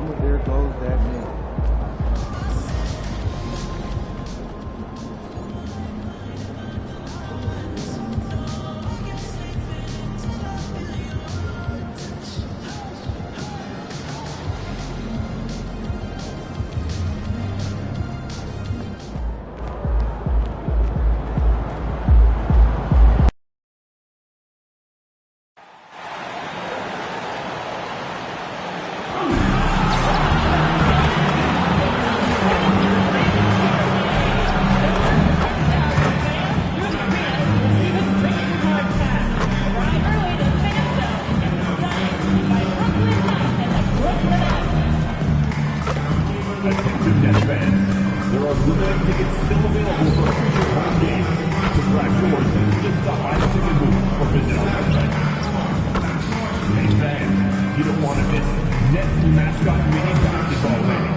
Mama Bear goes that man. There are limited tickets still available for future home games. To grab yours, just stop by the ticket booth or visit our website. Hey fans, you don't want to miss Nets mascot mini basketball day.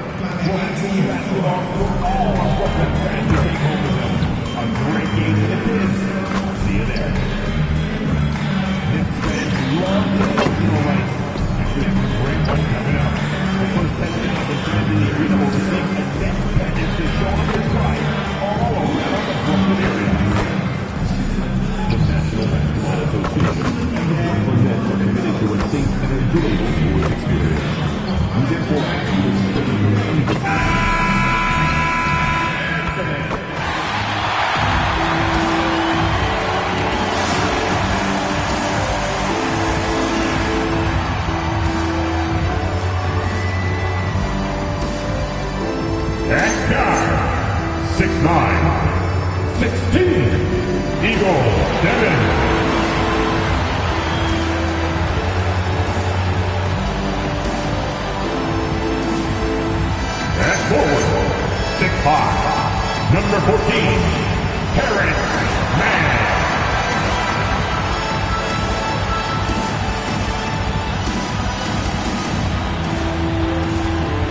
We'll have team basketball for all our Brooklyn fans to take home with them. A great game for the kids. See you there. Nets fans love the emotional race. We have a great one coming up. The first 10 minutes of fans in the arena will receive a Nets package to show up their pride all around the Brooklyn area. The National Basketball Association and the Brooklyn Nets are committed to a safe and enjoyable sports experience. We therefore ask you to study your favorite. At guard, 6'9", 16, Eagle Devin. At forward, 6'5", number 14, Terrence Mann.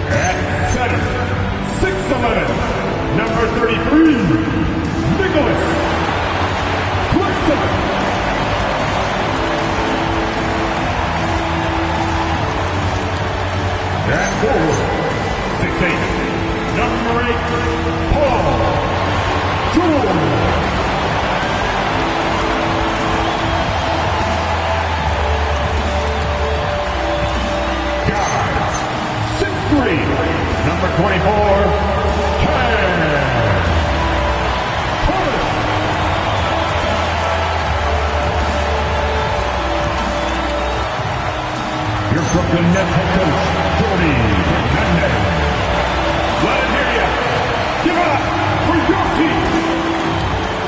At center, 6'11", number 33, Nicholas Clifton. At forward, 6'8", number 8, Paul George. Guards, 6'3", number 24, your Brooklyn Nets head coach, Jordy Hernandez. Let him hear you. Give it up for your team,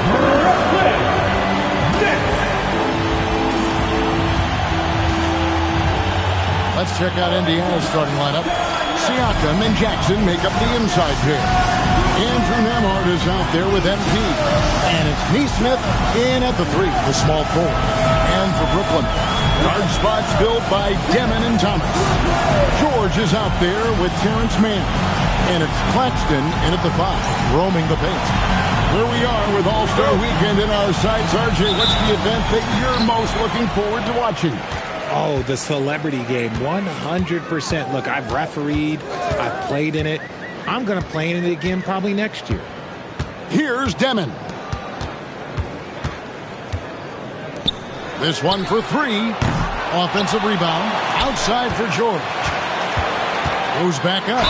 Brooklyn Nets. Let's check out Indiana's starting lineup. Siakam and Jackson make up the inside pair. Andrew Nemhard is out there with MP. And it's Neesmith in at the 3, the small forward. And for Brooklyn, guard spots filled by Demon and Thomas. George is out there with Terrence Mann. And it's Claxton in at the 5, roaming the paint. Here we are with All-Star Weekend in our sights. RJ, what's the event that you're most looking forward to watching? Oh, the celebrity game, 100%. Look, I've refereed, I've played in it. I'm going to play in it again probably next year. Here's Demon. This one for 3. Offensive rebound. Outside for George. Goes back up.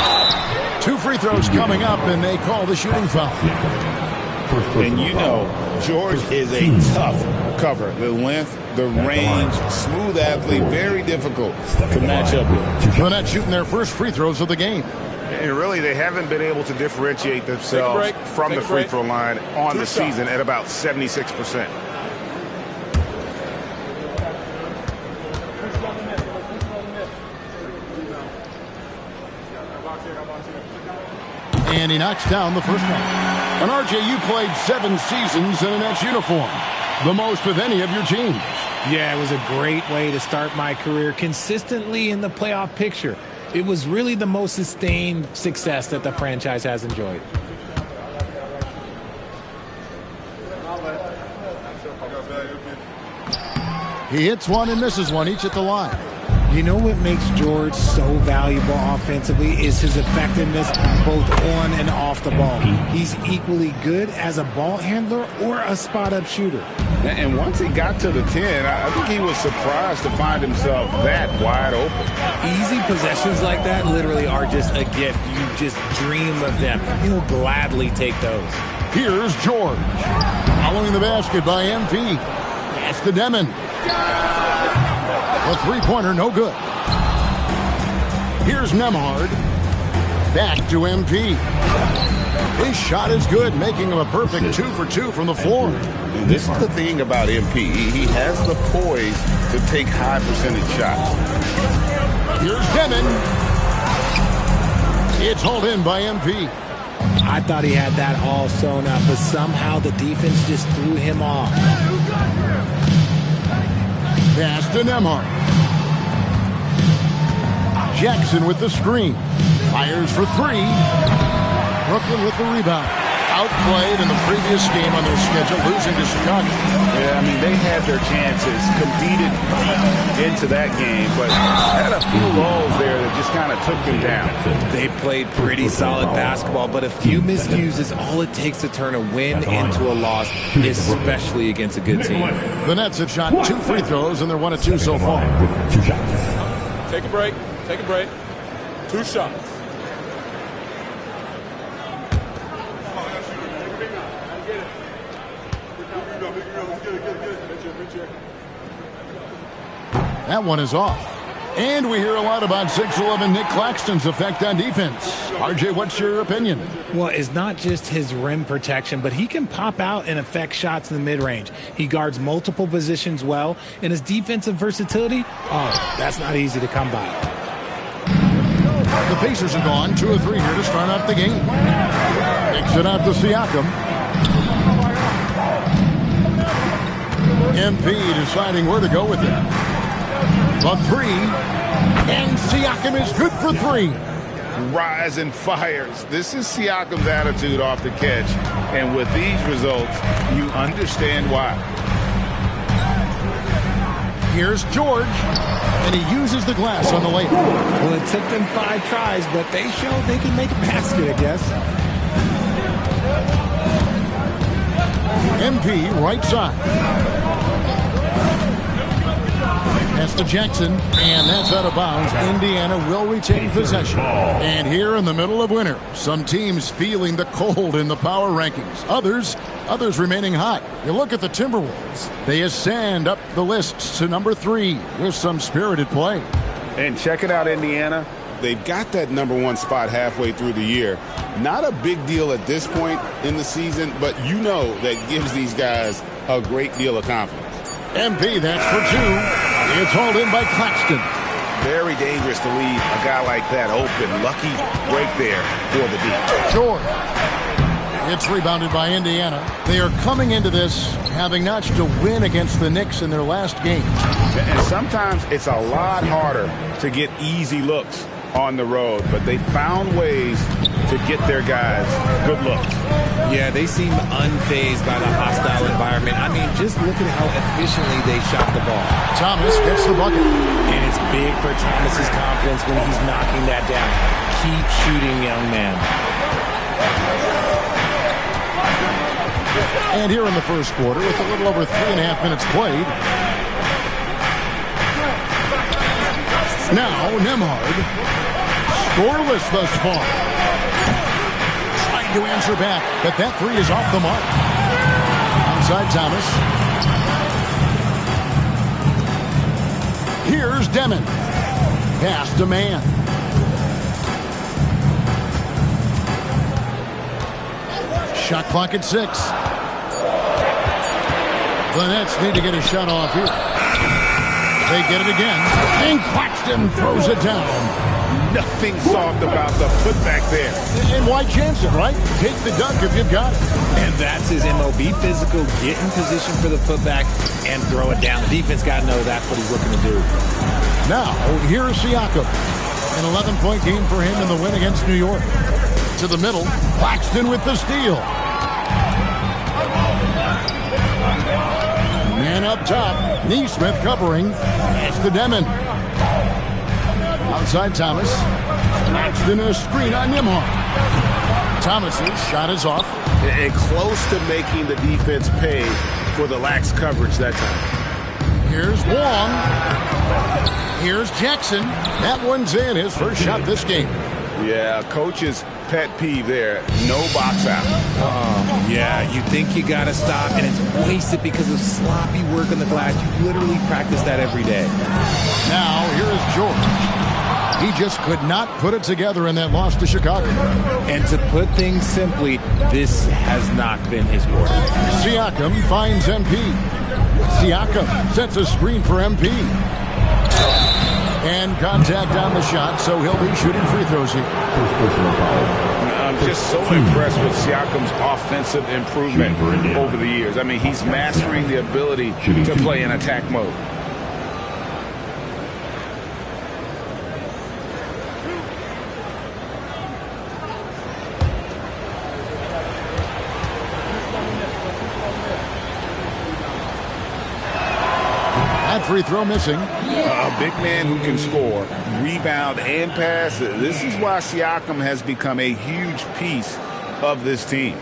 2 free throws coming up, and they call the shooting foul. And you know, George is a tough cover. The length, the range, smooth athlete, very difficult to match up with. The Nets shooting their first free throws of the game. And really, they haven't been able to differentiate themselves from the free throw line on the season at about 76%. And he knocks down the first one. And RJ, you played 7 seasons in a Nets uniform. The most with any of your teams. Yeah, it was a great way to start my career consistently in the playoff picture. It was really the most sustained success that the franchise has enjoyed. He hits one and misses one, each at the line. You know what makes George so valuable offensively is his effectiveness both on and off the ball. He's equally good as a ball handler or a spot-up shooter. And once he got to the 10, I think he was surprised to find himself that wide open. Easy possessions like that literally are just a gift. You just dream of them. He'll gladly take those. Here's George. Following the basket by MP. Pass to Demon. A three-pointer, no good. Here's Nemhard. Back to MP. His shot is good, making him a perfect 2 for 2 from the floor. And this is the thing about MP. He has the poise to take high percentage shots. Here's Demon. It's hauled in by MP. I thought he had that all sewn up, but somehow the defense just threw him off. Pass to Nemhard. Jackson with the screen. Fires for three. Brooklyn with the rebound. Outplayed in the previous game on their schedule, losing to Chicago. Yeah, I mean, they had their chances, competed into that game, but had a few balls there that just kind of took them down. They played pretty solid basketball, but a few miscues is all it takes to turn a win into a loss, especially against a good team. The Nets have shot 2 free throws, and they're 1 of 2 so far. Take a break. Take a break. 2 shots. That one is off. And we hear a lot about 6'11" Nick Claxton's effect on defense. RJ, what's your opinion? Well, it's not just his rim protection, but he can pop out and affect shots in the mid-range. He guards multiple positions well, and his defensive versatility, that's not easy to come by. The Pacers are gone 2 of 3 here to start out the game. Kicks it out to Siakam. MP deciding where to go with it. A 3, and Siakam is good for 3. Rise and fires. This is Siakam's attitude off the catch, and with these results, you understand why. Here's George, and he uses the glass on the layup. Well, it took them 5 tries, but they showed they can make a basket, I guess. MP right side. That's to Jackson, and that's out of bounds. Indiana will retain possession. And here in the middle of winter, some teams feeling the cold in the power rankings. Others remaining hot. You look at the Timberwolves. They ascend up the lists to number 3 with some spirited play. And check it out, Indiana. They've got that number 1 spot halfway through the year. Not a big deal at this point in the season, but you know that gives these guys a great deal of confidence. MP, that's for 2. It's hauled in by Claxton. Very dangerous to leave a guy like that open. Lucky break there for the deep. George. It's rebounded by Indiana. They are coming into this having notched a win against the Knicks in their last game. And sometimes it's a lot harder to get easy looks on the road, but they found ways to get their guys good looks. Yeah, they seem unfazed by the hostile environment. I mean, just look at how efficiently they shot the ball. Thomas gets the bucket. And it's big for Thomas's confidence when he's knocking that down. Keep shooting, young man. And here in the first quarter, with a little over 3.5 minutes played. Now, Nemhard. Scoreless thus far. Trying to answer back, but that 3 is off the mark. Outside Thomas. Here's Demon. Pass to Man. Shot clock at 6. The Nets need to get a shot off here. They get it again. And Claxton throws it down. Nothing soft about the putback there. And why chance it, right? Take the dunk if you've got it. And that's his MO. Be physical, get in position for the putback, and throw it down. The defense got to know that's what he's looking to do. Now, here's Siakam. An 11-point game for him in the win against New York. To the middle, Claxton with the steal. Man up top, Neesmith covering. Pass to Demon. Outside Thomas. Laxton a screen on Nimhart. Thomas's shot is off. And close to making the defense pay for the lax coverage that time. Here's Wong. Here's Jackson. That one's in, his first shot this game. Yeah, coach's pet peeve there. No box out. Yeah, you think you got to stop, and it's wasted because of sloppy work on the glass. You literally practice that every day. Now, here is George. He just could not put it together in that loss to Chicago. And to put things simply, this has not been his work. Siakam finds MP. Siakam sets a screen for MP. And contact on the shot, so he'll be shooting free throws here. I'm just so impressed with Siakam's offensive improvement over the years. I mean, he's mastering the ability to play in attack mode. That free throw missing. A big man who can score, rebound, and pass. This is why Siakam has become a huge piece of this team.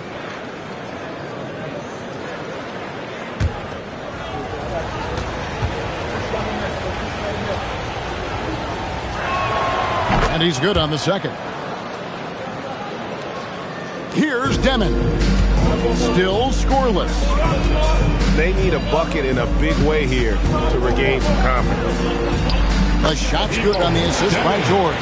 And he's good on the second. Here's Demon. Still scoreless. They need a bucket in a big way here to regain some confidence. The shot's good on the assist by George.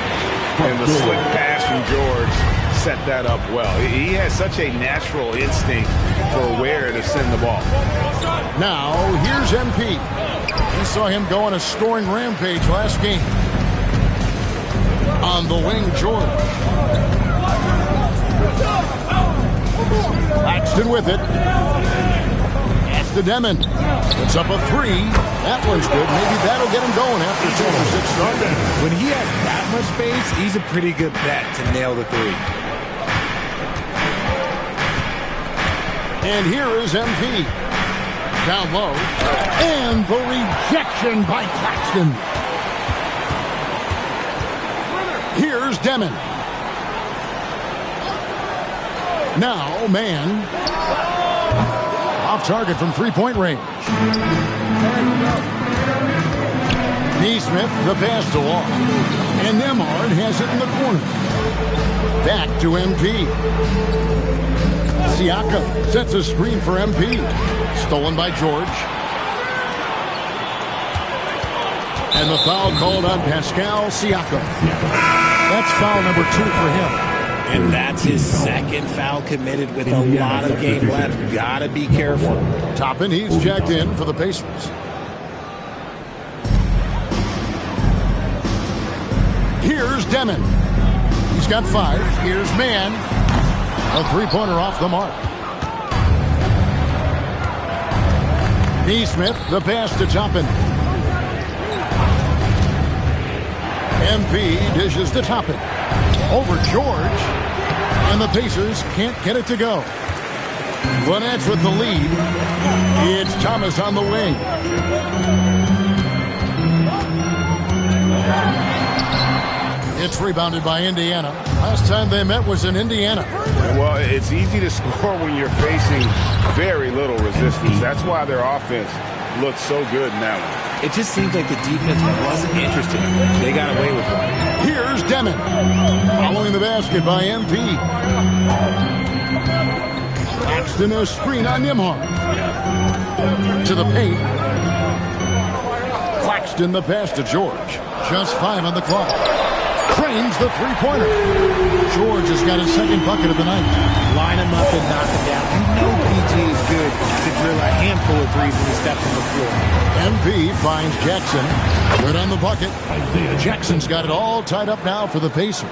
And the slick pass from George set that up well. He has such a natural instinct for where to send the ball. Now, here's MP. We saw him go on a scoring rampage last game. On the wing, George. Laxton with it. That's to Demon. Puts up a three. That one's good. Maybe that'll get him going after 2 or 6 starts. When he has that much space, he's a pretty good bet to nail the three. And here is MP. Down low. And the rejection by Claxton. Here's Demon. Now, man. Off target from three-point range. Neesmith, the pass to Wall. And Nemhard has it in the corner. Back to MP. Siakam sets a screen for MP. Stolen by George. And the foul called on Pascal Siakam. That's foul number 2 for him. And that's his second foul committed with a lot of game left. Gotta be careful. Toppin, he's checked in for the Pacers. Here's Demon. He's got 5. Here's Man. A three-pointer off the mark. Neesmith, the pass to Toppin. MP dishes to Toppin. Over George. And the Pacers can't get it to go. Gwinnett with the lead. It's Thomas on the wing. It's rebounded by Indiana. Last time they met was in Indiana. Well, it's easy to score when you're facing very little resistance. That's why their offense looks so good in that one. It just seems like the defense wasn't interested. They got away with one. Here's Demon. Following the basket by MP. Laxton a screen on Nimhard. To the paint. Claxton the pass to George. Just 5 on the clock. Cranes the three-pointer. George has got his second bucket of the night. Line him up and knock him down. You know PG is good to drill a handful of threes when he steps on the floor. MP finds Jackson. Good on the bucket. Jackson's got it all tied up now for the Pacers.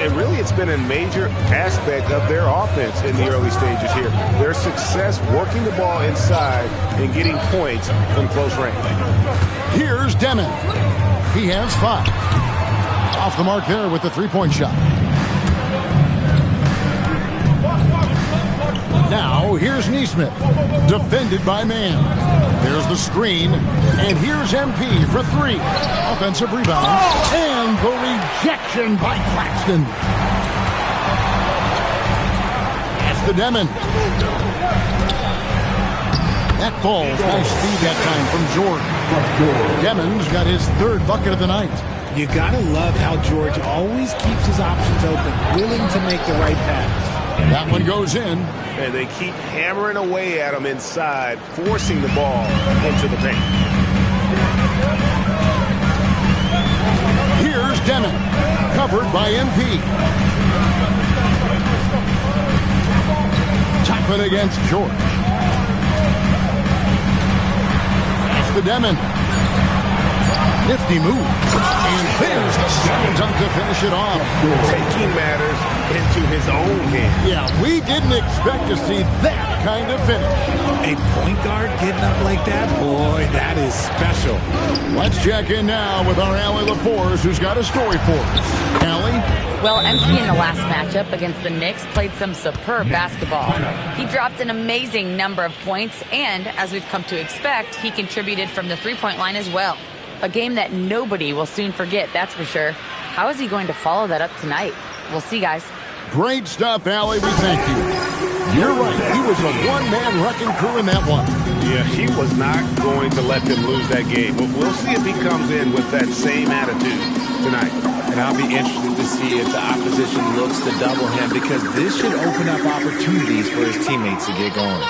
And really, it's been a major aspect of their offense in the early stages here. Their success working the ball inside and getting points from close range. Here's Demon. He has 5. Off the mark there with the three-point shot. Now, here's Neesmith, defended by man. There's the screen, and here's MP for three. Offensive rebound, and the rejection by Claxton. That's the Demon. That falls. Nice speed that time from Jordan. Demon's got his third bucket of the night. You gotta love how George always keeps his options open, willing to make the right pass. That one goes in. And they keep hammering away at him inside, forcing the ball into the paint. Here's Demon, covered by MP. Chopping against George. That's the Demon. Nifty move. And there's the slam dunk to finish it off. Taking matters into his own hands. Yeah, we didn't expect to see that kind of finish. A point guard getting up like that? Boy, that is special. Let's check in now with our Allie LaForce, who's got a story for us. Allie? Well, MP in the last matchup against the Knicks played some superb basketball. He dropped an amazing number of points, and as we've come to expect, he contributed from the three-point line as well. A game that nobody will soon forget, that's for sure. How is he going to follow that up tonight? We'll see, guys. Great stuff, Allie. We thank you. You're right. He was a one-man wrecking crew in that one. Yeah, he was not going to let them lose that game. But we'll see if he comes in with that same attitude tonight. And I'll be interested to see if the opposition looks to double him, because this should open up opportunities for his teammates to get going.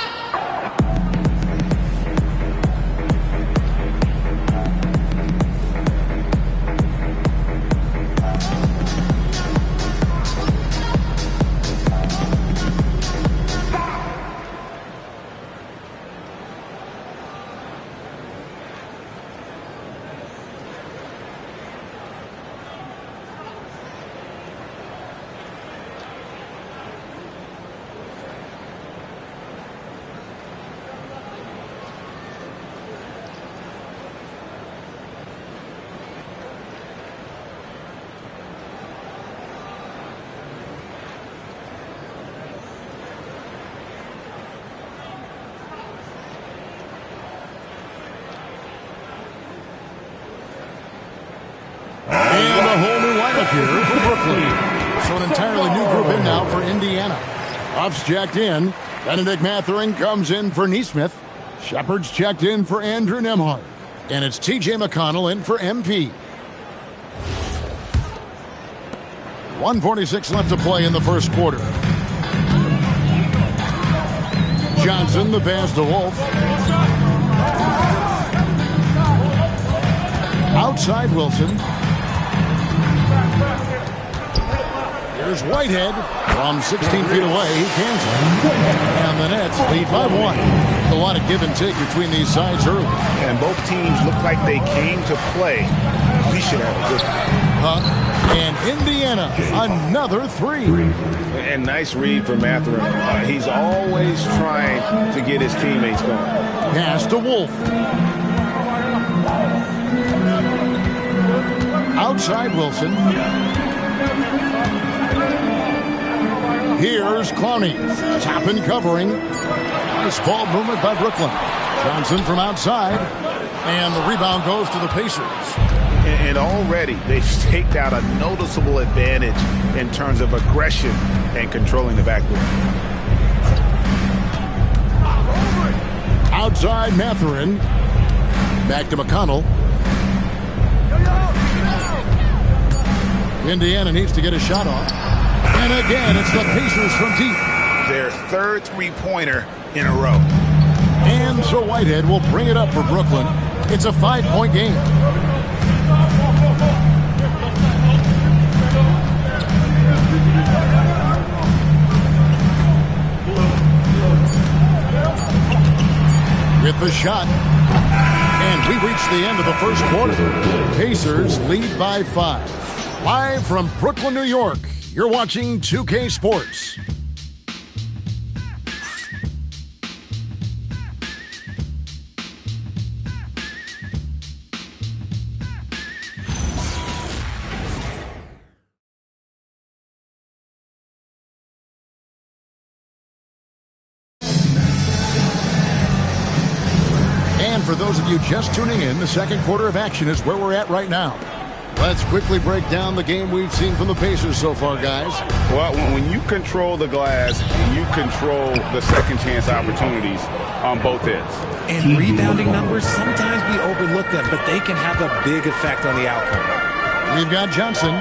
And a whole new lineup here for Brooklyn. So an entirely new group in now for Indiana. Ruff's checked in. Benedict Mathurin comes in for Neesmith. Shepard's checked in for Andrew Nembhard. And it's T.J. McConnell in for MP. 1:46 left to play in the first quarter. Johnson, the pass to Wolf. Outside Wilson. Here's Whitehead from 16 feet away. He cans it. And the Nets lead by one. A lot of give and take between these sides early. And both teams look like they came to play. We should have a good And Indiana, another three. And nice read from Mathurin. He's always trying to get his teammates going. Pass to Wolf. Outside Wilson. Here's Clowney. Top and covering. Nice ball movement by Brooklyn. Johnson from outside. And the rebound goes to the Pacers. And already they've staked out a noticeable advantage in terms of aggression and controlling the backboard. Outside Mathurin. Back to McConnell. Indiana needs to get a shot off. And again, it's the Pacers from deep. Their third three-pointer in a row. And so Whitehead will bring it up for Brooklyn. It's a 5-point game. With the shot. And we reach the end of the first quarter. Pacers lead by 5. Live from Brooklyn, New York, you're watching 2K Sports. for those of you just tuning in, the second quarter of action is where we're at right now. Let's quickly break down the game we've seen from the Pacers so far, guys. Well, when you control the glass, you control the second chance opportunities on both ends. And rebounding numbers, sometimes we overlook them, but they can have a big effect on the outcome. We've got Johnson.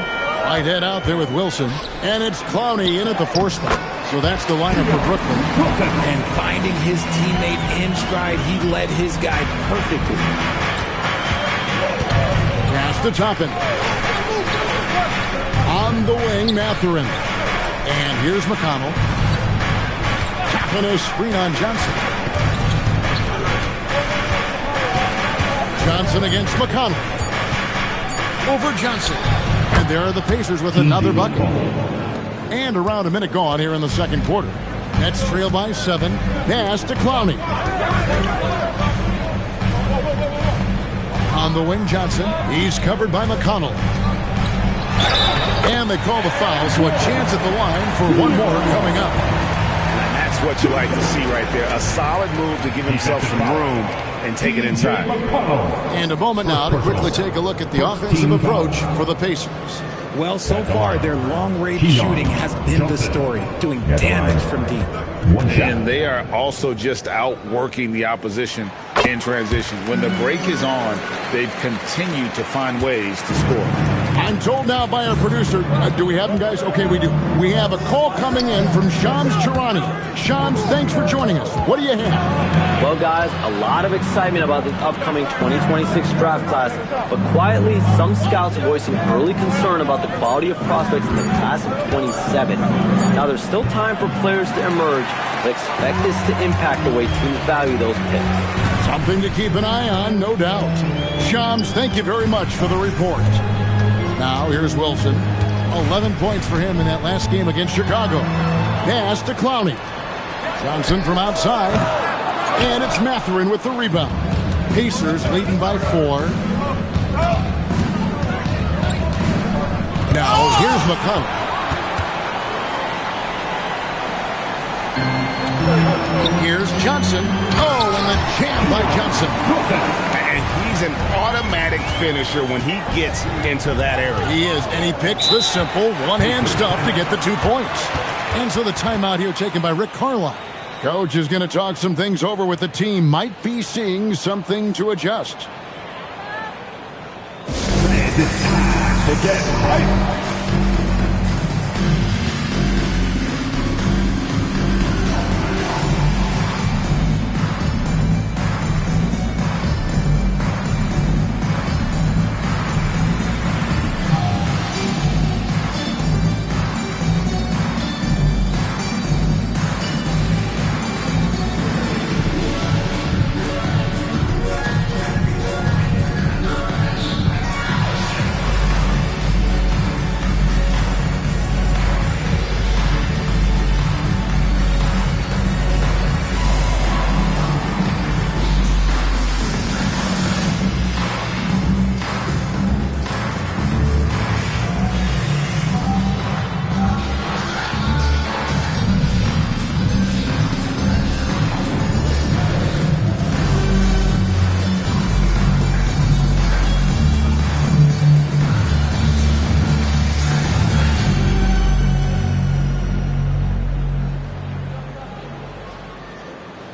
Whitehead out there with Wilson. And it's Clowney in at the 4 spot. So that's the lineup for Brooklyn. And finding his teammate in stride, he led his guy perfectly. Pass to Toppin. On the wing, Mathurin. And here's McConnell. Toppin a screen on Johnson. Johnson against McConnell. Over Johnson. And there are the Pacers with another bucket. And around a minute gone here in the second quarter. Nets trail by 7. Pass to Clowney. On the wing, Johnson. He's covered by McConnell. And they call the foul, so a chance at the line for one more coming up. And that's what you like to see right there. A solid move to give himself some room and take it inside. And a moment now to quickly take a look at the offensive approach for the Pacers. Well, so far, their long-range shooting has been the story, doing damage from deep. And they are also just outworking the opposition in transition. When the break is on, they've continued to find ways to score. I'm told now by our producer, do we have him, guys? Okay, we do. We have a call coming in from Shams Charani. Shams, thanks for joining us. What do you have? Well, guys, a lot of excitement about the upcoming 2026 draft class, but quietly, some scouts voicing early concern about the quality of prospects in the class of 27. Now, there's still time for players to emerge, but expect this to impact the way teams value those picks. Something to keep an eye on, no doubt. Shams, thank you very much for the report. Now, here's Wilson. 11 points for him in that last game against Chicago. Pass to Clowney. Johnson from outside. And it's Mathurin with the rebound. Pacers leading by 4. Now, here's McConnell. Here's Johnson. Oh, and the jam by Johnson. And he's an automatic finisher when he gets into that area. He is, and he picks the simple one-hand stuff to get the 2 points. And so the timeout here taken by Rick Carlisle. Coach is going to talk some things over with the team. Might be seeing something to adjust. And it's time to get hyped.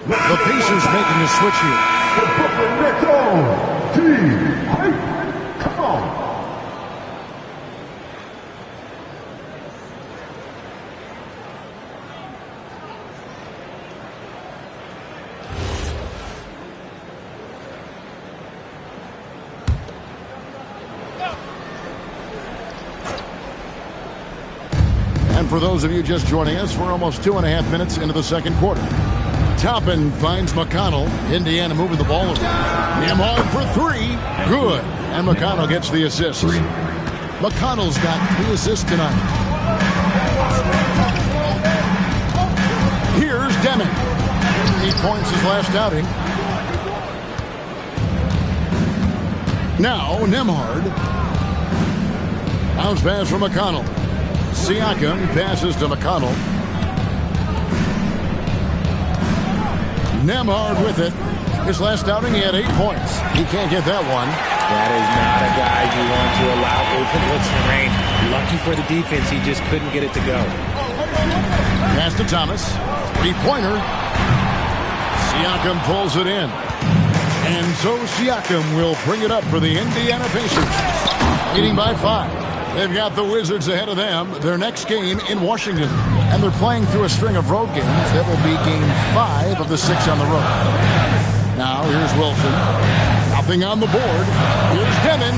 The Pacers making a switch here. The Brooklyn Nets own team hype. Come on. And for those of you just joining us, we're almost 2.5 minutes into the second quarter. Toppin finds McConnell. Indiana moving the ball over. Nembhard for 3. Good. And McConnell gets the assist. McConnell's got 3 assists tonight. Here's Deming. 8 points his last outing. Now Nembhard. Bounce pass from McConnell. Siakam passes to McConnell. Nembhard with it. His last outing, he had 8 points. He can't get that one. That is not a guy you want to allow open looks from range. Lucky for the defense, he just couldn't get it to go. Pass to Thomas. 3-pointer. Siakam pulls it in. And so Siakam will bring it up for the Indiana Pacers. Leading by 5. They've got the Wizards ahead of them. Their next game in Washington. And they're playing through a string of road games. That will be game 5 of the 6 on the road. Now here's Wilson. Nothing on the board. Here's Devin.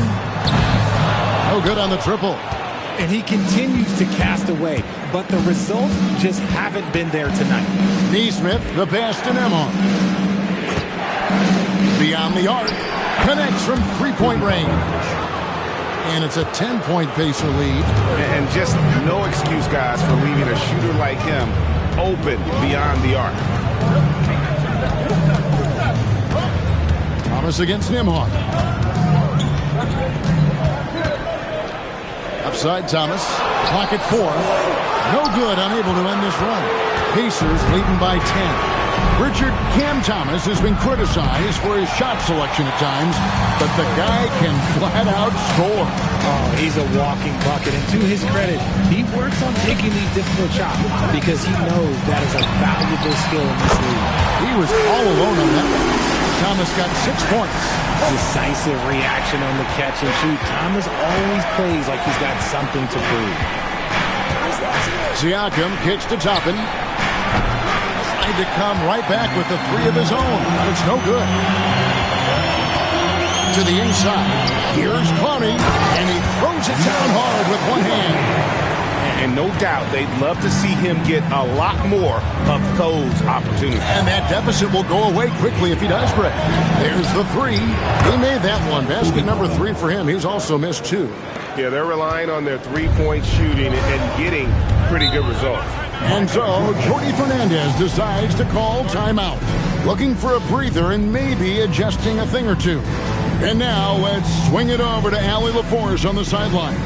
No good on the triple. And he continues to cast away, but the results just haven't been there tonight. Neesmith, the pass to Nemhard. Beyond the arc. Connects from 3-point range. And it's a 10-point Pacer lead. And just no excuse, guys, for leaving a shooter like him open beyond the arc. Thomas against Nemhard. Upside Thomas. Clock at 4. No good, unable to end this run. Pacers leading by 10. Richard Cam Thomas has been criticized for his shot selection at times, but the guy can flat out score. Oh, he's a walking bucket, and to his credit, he works on taking these difficult shots because he knows that is a valuable skill in this league. He was all alone on that one. Thomas got 6 points. Decisive reaction on the catch and shoot. Thomas always plays like he's got something to prove. Siakam kicks to Toppin. Trying to come right back with the 3 of his own, but it's no good. To the inside. Here's Clowney, and he throws it down hard with one hand. And no doubt they'd love to see him get a lot more of those opportunities. And that deficit will go away quickly if he does break. There's the 3. He made that one. Basket number 3 for him. He's also missed 2. Yeah, they're relying on their 3-point shooting and getting pretty good results. And so, Jordi Fernandez decides to call timeout. Looking for a breather and maybe adjusting a thing or two. And now, let's swing it over to Allie LaForce on the sideline.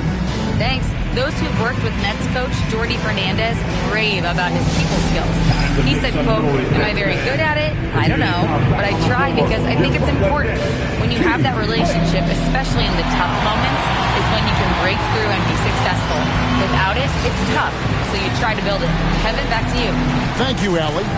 Thanks. Those who've worked with Nets coach Jordi Fernandez rave about his people skills. He said, quote, "Am I very good at it? I don't know, but I try because I think it's important. When you have that relationship, especially in the tough moments, is when you can break through and be successful. Without it, it's tough, so you try to build it." Kevin, back to you. Thank you, Allie.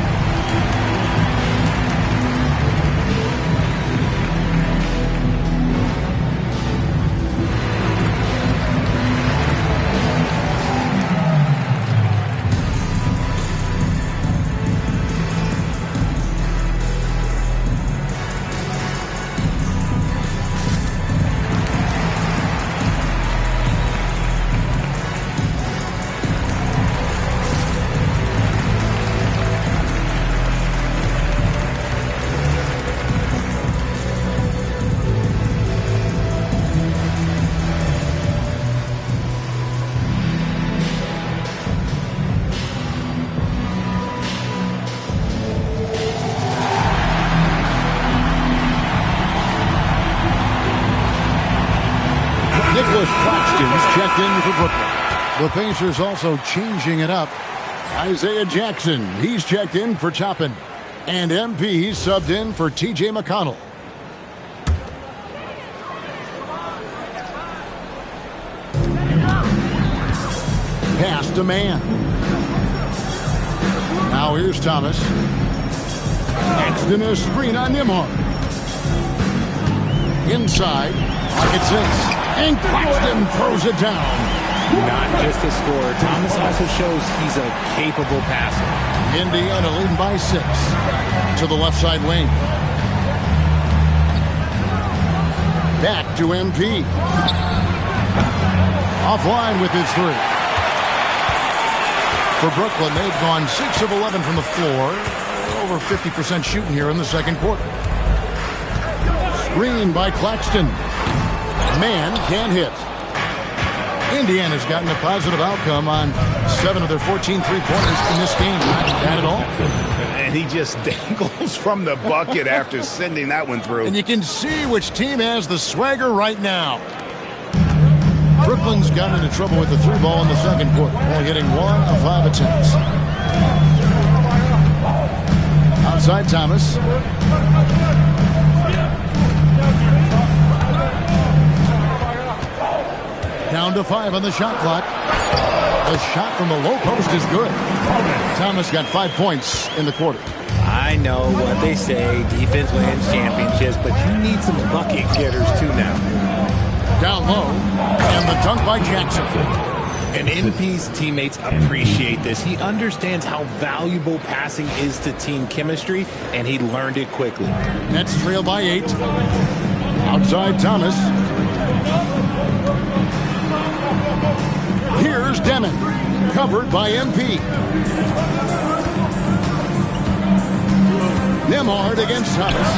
Checked in for Brooklyn. The Pacers also changing it up. Isaiah Jackson, he's checked in for Toppin. And MP, he's subbed in for T.J. McConnell. Pass to man. Now here's Thomas. Next in a screen on Nemhard. Inside. Pocket 6. And Claxton throws it down. Not just a scorer. Thomas also shows he's a capable passer. Indiana leading by 6. To the left side wing. Back to MP. Offline with his 3. For Brooklyn, they've gone 6 of 11 from the floor. Over 50% shooting here in the second quarter. Screen by Claxton. Man can't hit. Indiana's gotten a positive outcome on 7 of their 14 3-pointers in this game. Not bad at all. And he just dangles from the bucket after sending that one through. And you can see which team has the swagger right now. Brooklyn's gotten into trouble with the 3 ball in the second quarter, only hitting 1 of 5 attempts. Outside Thomas. Down to 5 on the shot clock. The shot from the low post is good. Thomas got 5 points in the quarter. I know what they say, defense wins championships, but you need some bucket getters too now. Down low, and the dunk by Jackson. And MP's teammates appreciate this. He understands how valuable passing is to team chemistry, and he learned it quickly. Nets trail by 8. Outside Thomas. Here's Demon, covered by MP. Nemhard against Thomas.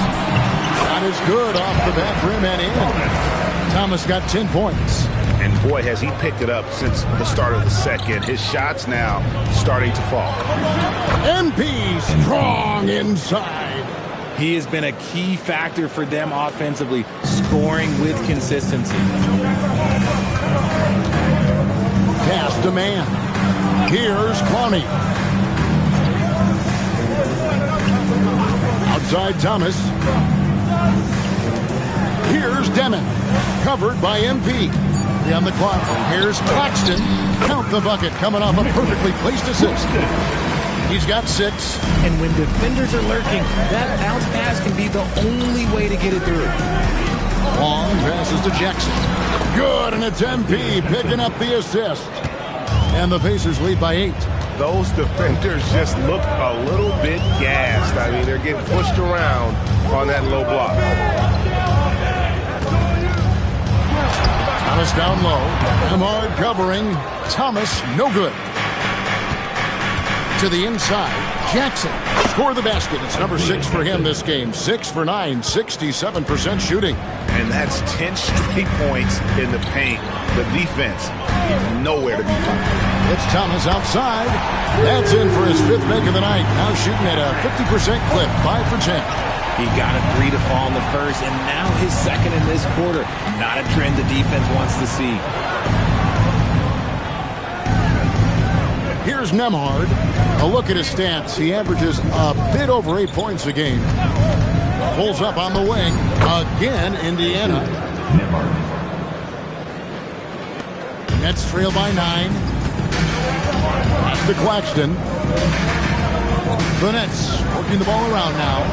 Shot is good off the back rim and in. Thomas got 10 points. And boy, has he picked it up since the start of the second. His shots now starting to fall. MP strong inside. He has been a key factor for them offensively, scoring with consistency. Pass to man. Here's Clowney. Outside Thomas. Here's Demon, covered by MP. On the clock. Here's Claxton. Count the bucket, coming off a perfectly placed assist. He's got 6. And when defenders are lurking, that bounce pass can be the only way to get it through. Long passes to Jackson. Good, and it's MP picking up the assist. And the Pacers lead by 8. Those defenders just look a little bit gassed. I mean, they're getting pushed around on that low block. Thomas down low. Nemhard covering. Thomas, no good. To the inside. Jackson score the basket. It's number 6 for him this game. 6 for 9, 67% shooting. And that's 10 straight points in the paint. The defense, nowhere to be found. It's Thomas outside. That's in for his 5th make of the night. Now shooting at a 50% clip. 5 for 10. He got a 3 to fall in the first, and now his 2nd in this quarter. Not a trend the defense wants to see. Here's Nemhard. A look at his stats. He averages a bit over 8 points a game. Pulls up on the wing. Again, Indiana. Nets trail by 9. Pass to Claxton. The Nets working the ball around now.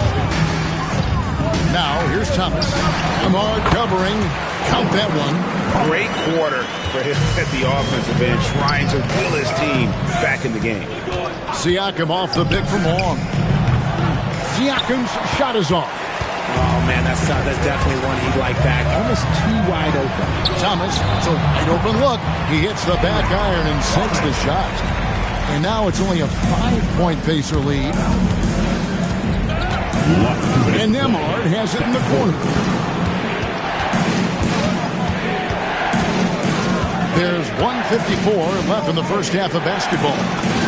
Now, here's Thomas. Nemhard covering. Count that one. Great quarter for him at the offensive end, trying to will his team back in the game. Siakam off the pick from Long. Siakam's shot is off. Oh, man, that's definitely one he'd like back. Almost too wide open. Thomas, it's a wide open look. He hits the back iron and sends the shot. And now it's only a 5-point Pacer lead. And Nemhard has it in the corner. There's 1:54 left in the first half of basketball.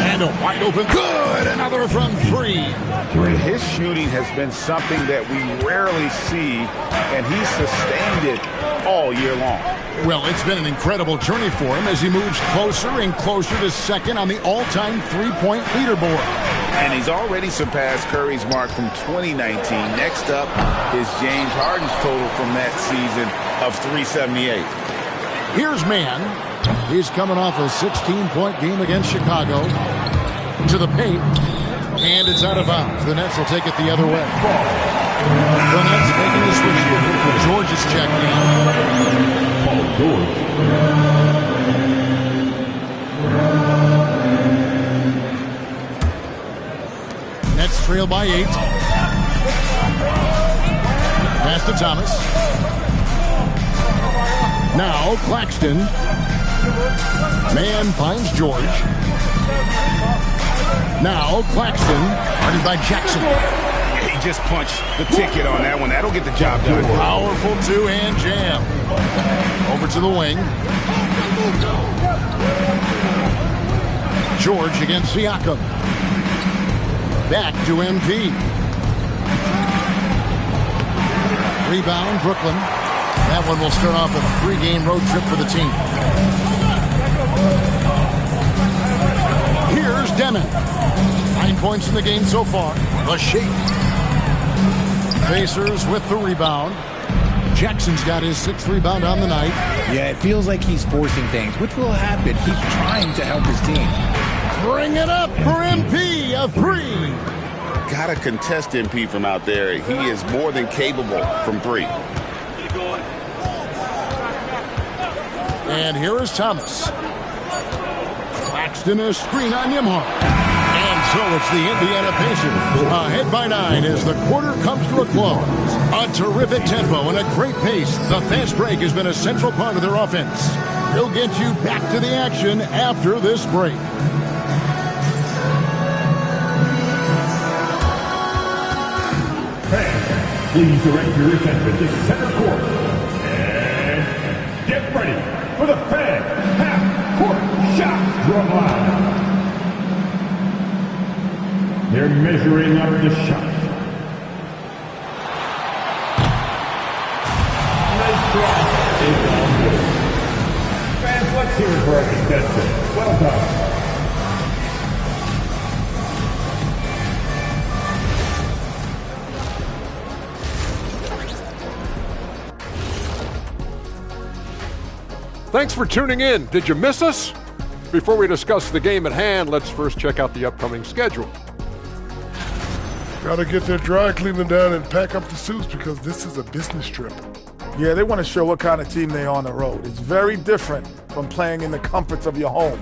And a wide open. Good! Another from 3. His shooting has been something that we rarely see, and he's sustained it all year long. Well, it's been an incredible journey for him as he moves closer and closer to 2nd on the all-time 3-point leaderboard. And he's already surpassed Curry's mark from 2019. Next up is James Harden's total from that season of 378. Here's Mann. He's coming off a 16-point game against Chicago. To the paint. And it's out of bounds. The Nets will take it the other way. The Nets making the switch here. George is checked in. Paul George. Nets trail by 8. Pass to Thomas. Now Claxton. Man finds George. Now Claxton. Guarded by Jackson. He just punched the ticket on that one. That'll get the job done. Powerful 2-hand jam. Over to the wing. George against Siakam. Back to MP. Rebound, Brooklyn. That one will start off a 3-game road trip for the team. Here's Demon. 9 points in the game so far. A shake. Pacers with the rebound. Jackson's got his 6th rebound on the night. Yeah, it feels like he's forcing things, which will happen. He's trying to help his team. Bring it up for MP, a 3. Got to contest MP from out there. He is more than capable from 3. And here is Thomas. Claxton a screen on Nembhard. And so it's the Indiana Pacers ahead by 9 as the quarter comes to a close. A terrific tempo and a great pace. The fast break has been a central part of their offense. We'll get you back to the action after this break. Fans, please direct your attention to center court. And get ready for the fan half-court shot drum line. They're measuring up the shot. Nice try. It's all good. Fans, let's hear it for our contestant. Well done. Thanks for tuning in. Did you miss us? Before we discuss the game at hand, let's first check out the upcoming schedule. Gotta get their dry cleaning done and pack up the suits because this is a business trip. Yeah, they want to show what kind of team they are on the road. It's very different from playing in the comforts of your home.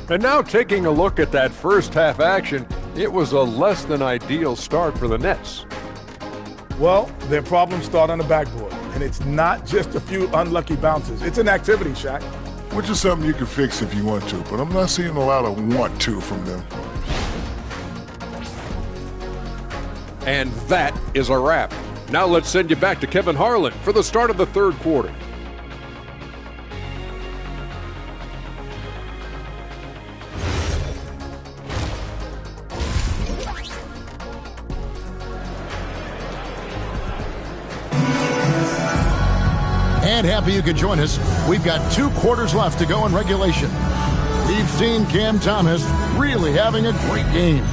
And now taking a look at that first half action, it was a less than ideal start for the Nets. Well, their problems start on the backboard. And it's not just a few unlucky bounces. It's an activity, Shaq. Which is something you can fix if you want to, but I'm not seeing a lot of want to from them. And that is a wrap. Now let's send you back to Kevin Harlan for the start of the third quarter. And happy you could join us. We've got 2 quarters left to go in regulation. We've seen Cam Thomas really having a great game.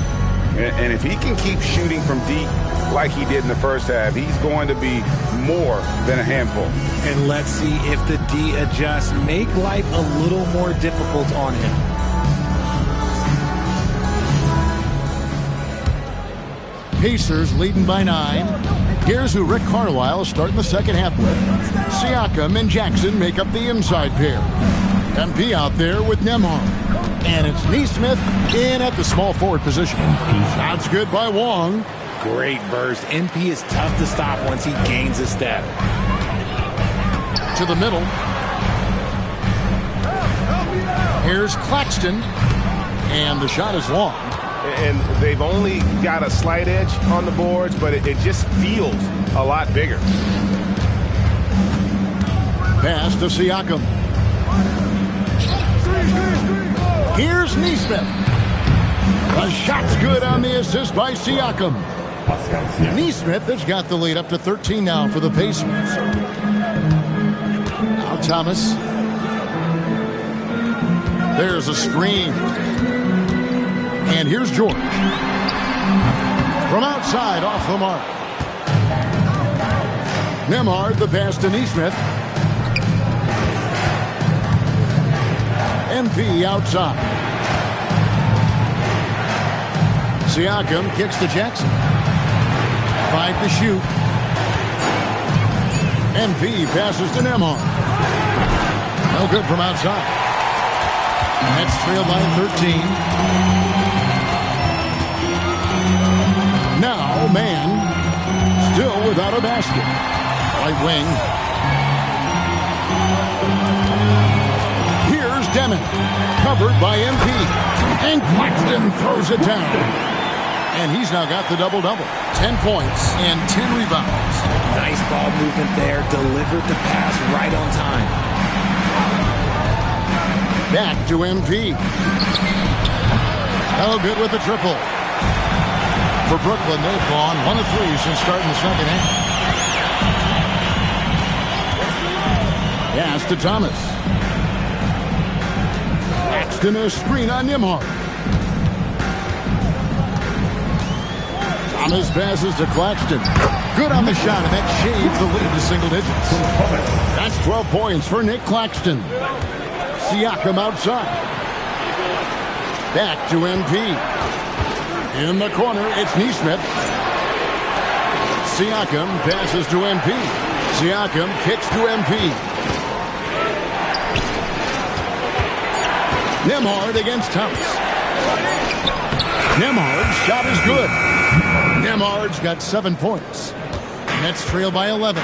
And if he can keep shooting from deep like he did in the first half, he's going to be more than a handful. And let's see if the D adjusts, make life a little more difficult on him. Pacers leading by 9. Here's who Rick Carlisle is starting the second half with. Siakam and Jackson make up the inside pair. MP out there with Nembhard. And it's Neesmith in at the small forward position. Shots good by Wong. Great burst. MP is tough to stop once he gains a step. To the middle. Here's Claxton. And the shot is long. And they've only got a slight edge on the boards, but it just feels a lot bigger. Pass to Siakam. Here's Neesmith. The shot's good on the assist by Siakam. Neesmith has got the lead up to 13 now for the Pacers. Now Thomas. There's a screen. And here's George. From outside, off the mark. Nembhard, the pass to Neesmith. MP outside. Siakam kicks to Jackson. 5 to shoot. MP passes to Nembhard. No good from outside. Nets trail by 13. Now, man, still without a basket. Right wing. Here's Demon, covered by MP. And Claxton throws it down. And he's now got the double-double. 10 points and 10 rebounds. Nice ball movement there. Delivered the pass right on time. Back to MP. Oh, good with the triple. For Brooklyn, they've gone 1 of 3 since starting the second half. Pass to Thomas. Claxton a screen on Nembhard. Thomas passes to Claxton. Good on the shot, and that shaves the lead to single digits. That's 12 points for Nick Claxton. Siakam outside. Back to MP. In the corner, it's Neesmith. Siakam passes to MP. Siakam kicks to MP. Nembhard against Thomas. Nembhard's shot is good. Nembhard's got 7 points. Nets trail by 11.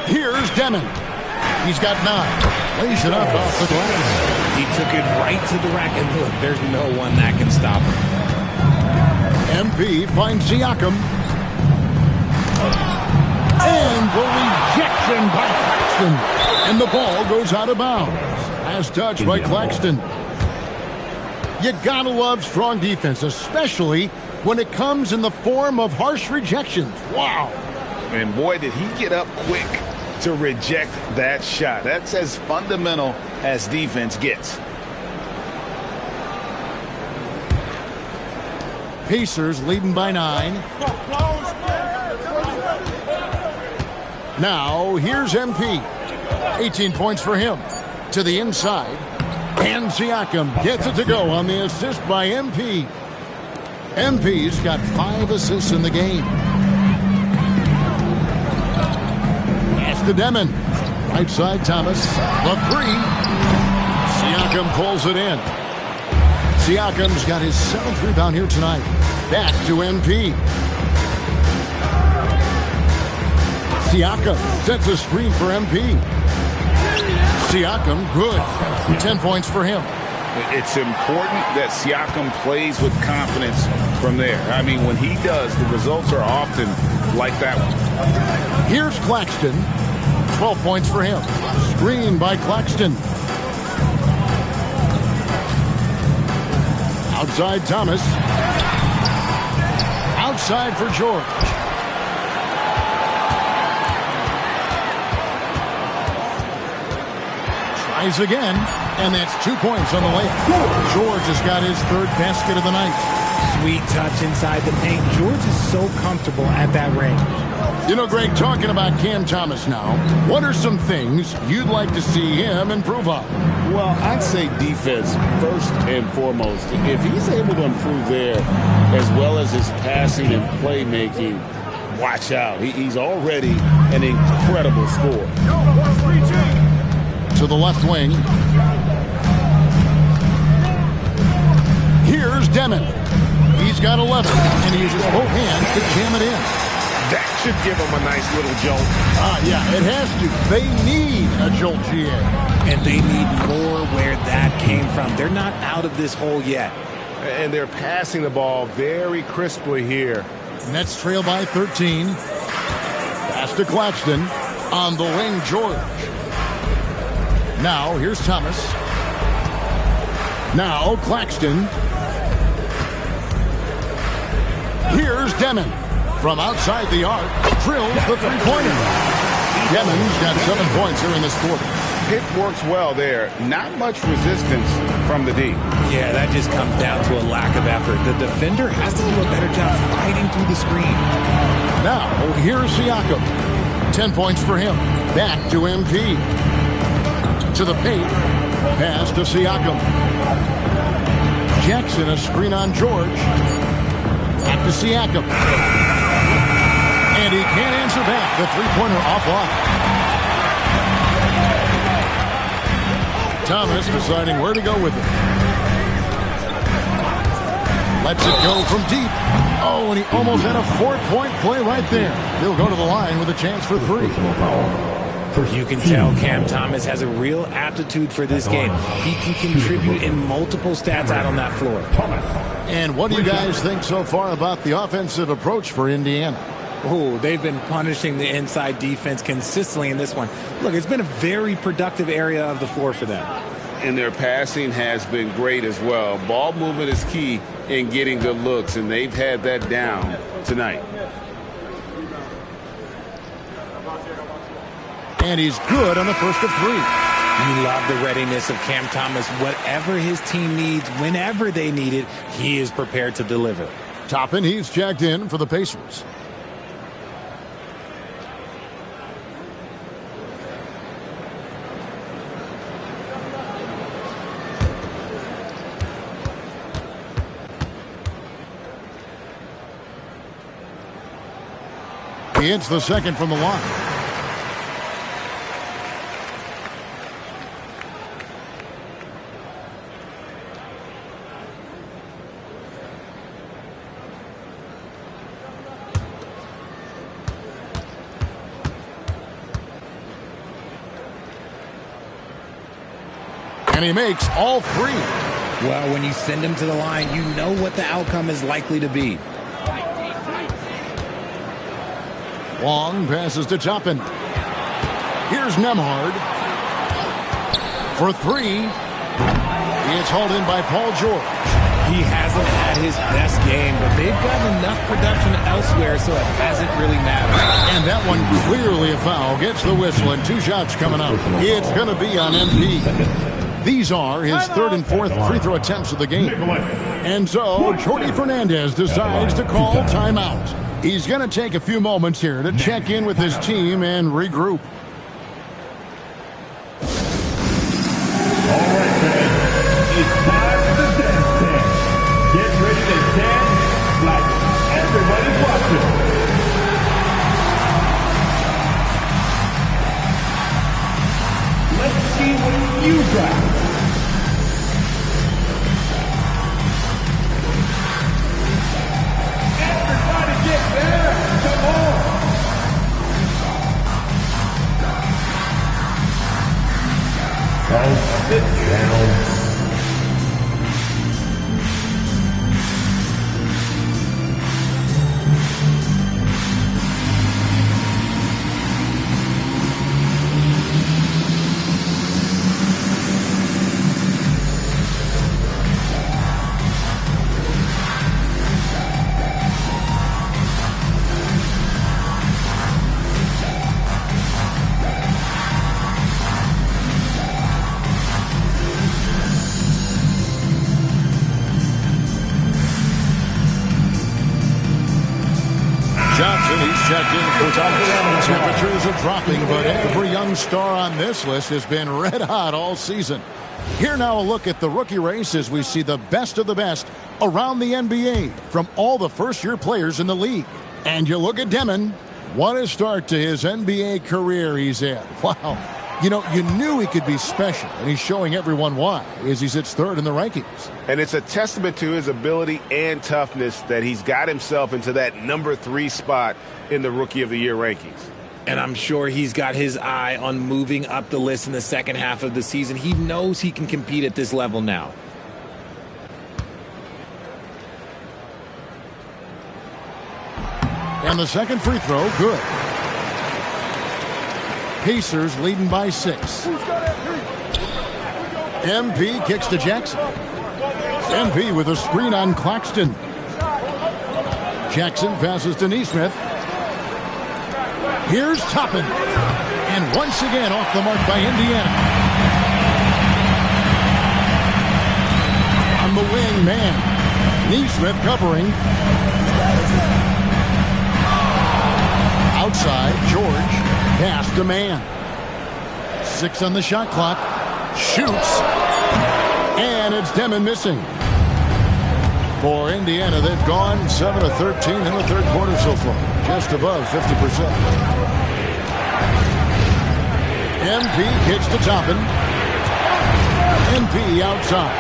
Here's Demon. He's got 9. Lays it up off the glass. He took it right to the rack, and look, there's no one that can stop him. MP finds Siakam. And the rejection by Claxton. And the ball goes out of bounds. Last touch by Claxton. You gotta love strong defense, especially when it comes in the form of harsh rejections. Wow. And boy, did he get up quick to reject that shot. That's as fundamental as defense gets. Pacers leading by 9. Now, here's MP. 18 points for him. To the inside. And Siakam gets it to go on the assist by MP. MP's got 5 assists in the game. Pass to Demon. Right side, Thomas. The 3. Siakam pulls it in. Siakam's got his 7th rebound here tonight. Back to MP. Siakam sets a screen for MP. Siakam, good. 10 points for him. It's important that Siakam plays with confidence from there. I mean, when he does, the results are often like that one. Here's Claxton. 12 points for him. Screen by Claxton. Outside Thomas. Outside for George. Tries again, and that's 2 points on the layup. George has got his 3rd basket of the night. Sweet touch inside the paint. George is so comfortable at that range. You know, Greg, talking about Cam Thomas now, what are some things you'd like to see him improve on? Well, I'd say defense first and foremost. If he's able to improve there, as well as his passing and playmaking, watch out. He's already an incredible scorer. To the left wing. Here's Demon. He's got 11, and he uses both hands to jam it in. That should give him a nice little jolt. Yeah, it has to. They need a jolt, GA. And they need more where that came from. They're not out of this hole yet. And they're passing the ball very crisply here. Nets trail by 13. Pass to Claxton. On the wing, George. Now, here's Thomas. Now, Claxton. Here's Demon. From outside the arc, drills the three-pointer. Demon's got 7 points here in this quarter. It works well there. Not much resistance from the D. Yeah, that just comes down to a lack of effort. The defender has to do a better job fighting through the screen. Now, here's Siakam. 10 points for him. Back to MP. To the paint. Pass to Siakam. Jackson, a screen on George. Back to Siakam. And he can't answer back. The three-pointer offline. Thomas deciding where to go with it. Lets it go from deep. Oh, and he almost had a 4-point play right there. He'll go to the line with a chance for 3. You can tell Cam Thomas has a real aptitude for this game. He can contribute in multiple stats out on that floor. And what do you guys think so far about the offensive approach for Indiana? Oh, they've been punishing the inside defense consistently in this one. Look, it's been a very productive area of the floor for them. And their passing has been great as well. Ball movement is key in getting good looks, and they've had that down tonight. And he's good on the first of 3. You love the readiness of Cam Thomas. Whatever his team needs, whenever they need it, he is prepared to deliver. Toppin, he's checked in for the Pacers. He hits the second from the line. And he makes all three. Well, when you send him to the line, you know what the outcome is likely to be. Long passes to Toppin. Here's Nembhard for three. It's hauled in by Paul George. He hasn't had his best game, but they've gotten enough production elsewhere, so it hasn't really mattered. And that one clearly a foul. Gets the whistle, and 2 shots coming up. It's going to be on MP. These are his third and fourth free throw attempts of the game. And so, Jordi Fernandez decides to call timeout. He's going to take a few moments here to check in with his team and regroup. All right, fans. It's time for the dance stand. Get ready to dance like everybody's watching. Let's see what you got. I'll sit down. Checked in for Thomas. Temperatures are dropping, but every young star on this list has been red hot all season. Here now a look at the rookie race as we see the best of the best around the NBA from all the first-year players in the league. And you look at Demon. What a start to his NBA career he's had. Wow. You know, you knew he could be special, and he's showing everyone why as he sits third in the rankings. And it's a testament to his ability and toughness that he's got himself into that number 3 spot in the Rookie of the Year rankings. And I'm sure he's got his eye on moving up the list in the second half of the season. He knows he can compete at this level now. And the second free throw, good. Pacers leading by 6. MP kicks to Jackson. MP with a screen on Claxton. Jackson passes to Nesmith. Here's Toppin. And once again off the mark by Indiana. On the wing, man. Nesmith covering. Outside, George. Pass to man. 6 on the shot clock. Shoots. And it's Demon missing. For Indiana, they've gone 7 of 13 in the third quarter so far. Just above 50%. MP kicks to Toppin. MP outside.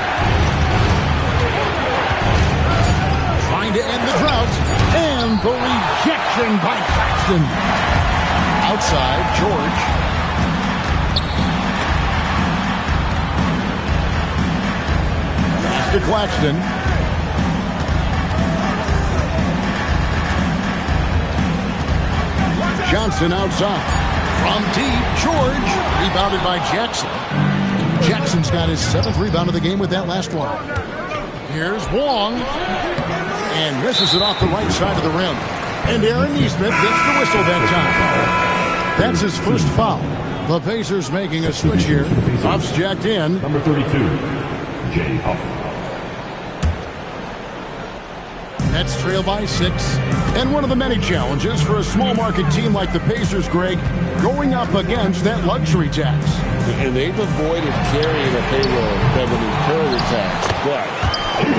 Trying to end the drought. And the rejection by Claxton. Outside, George. Pass to Claxton. Johnson outside. From deep, George. Rebounded by Jackson. Jackson's got his 7th rebound of the game with that last one. Here's Wong. And misses it off the right side of the rim. And Aaron Nesmith gets the whistle that time. That's his first foul. The Pacers making a switch here. Huff's jacked in. Number 32, Jay Huff. Nets trail by 6. And one of the many challenges for a small market team like the Pacers, Greg, going up against that luxury tax. And they've avoided carrying a payroll that would incur the tax. But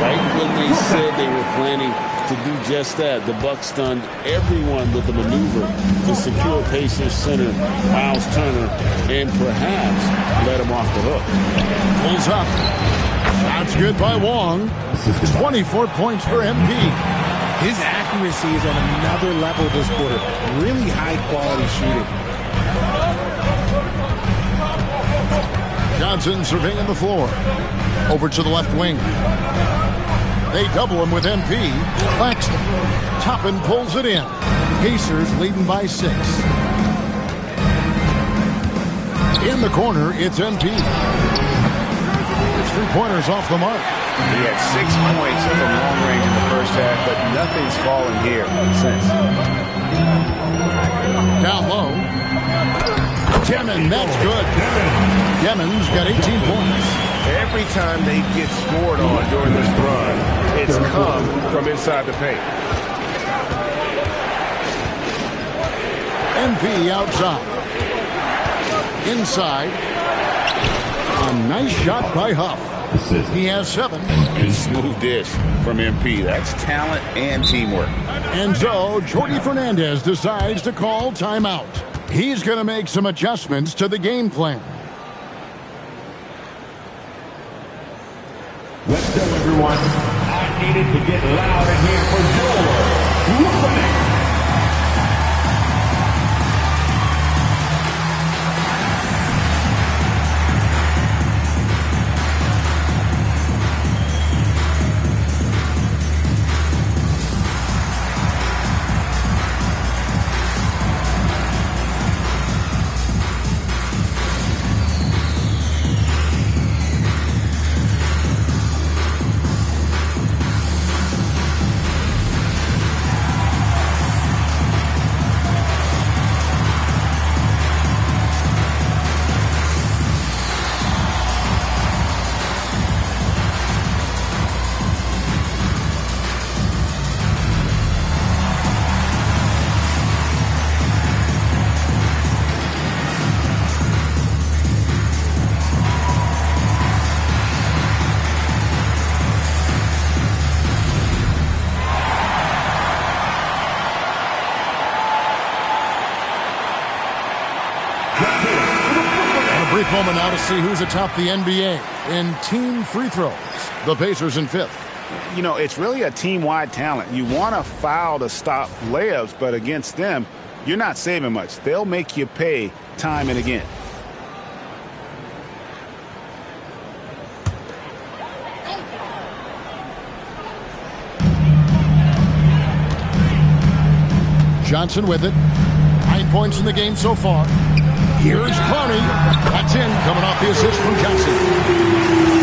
right when they said they were planning to do just that, the Bucks stunned everyone with the maneuver to secure Pacers center Miles Turner and perhaps let him off the hook. Pulls up. That's good by Wong. 24 points for MP. His accuracy is on another level this quarter. Really high-quality shooting. Johnson surveying the floor. Over to the left wing. They double him with MP. Claxton. Toppin pulls it in. Pacers leading by 6. In the corner, it's MP. His three-pointers off the mark. He had 6 points from long range in the first half, but nothing's fallen here since. Down low. Demon, that's good. Demon's got 18 points. Every time they get scored on during this run, it's come from inside the paint. MP outside. Inside. A nice shot by Huff. He has 7. And smooth dish from MP. That's talent and teamwork. And so, Jordi Fernandez decides to call timeout. He's going to make some adjustments to the game plan. Let's go, everyone. I needed to get loud in here for Joel. Moment now to see who's atop the NBA in team free throws. The Pacers in 5th. You know, it's really a team-wide talent. You want to foul to stop layups, but against them, you're not saving much. They'll make you pay time and again. Johnson with it. 9 points in the game so far. Here's Clowney. That's in, coming off the assist from Johnson.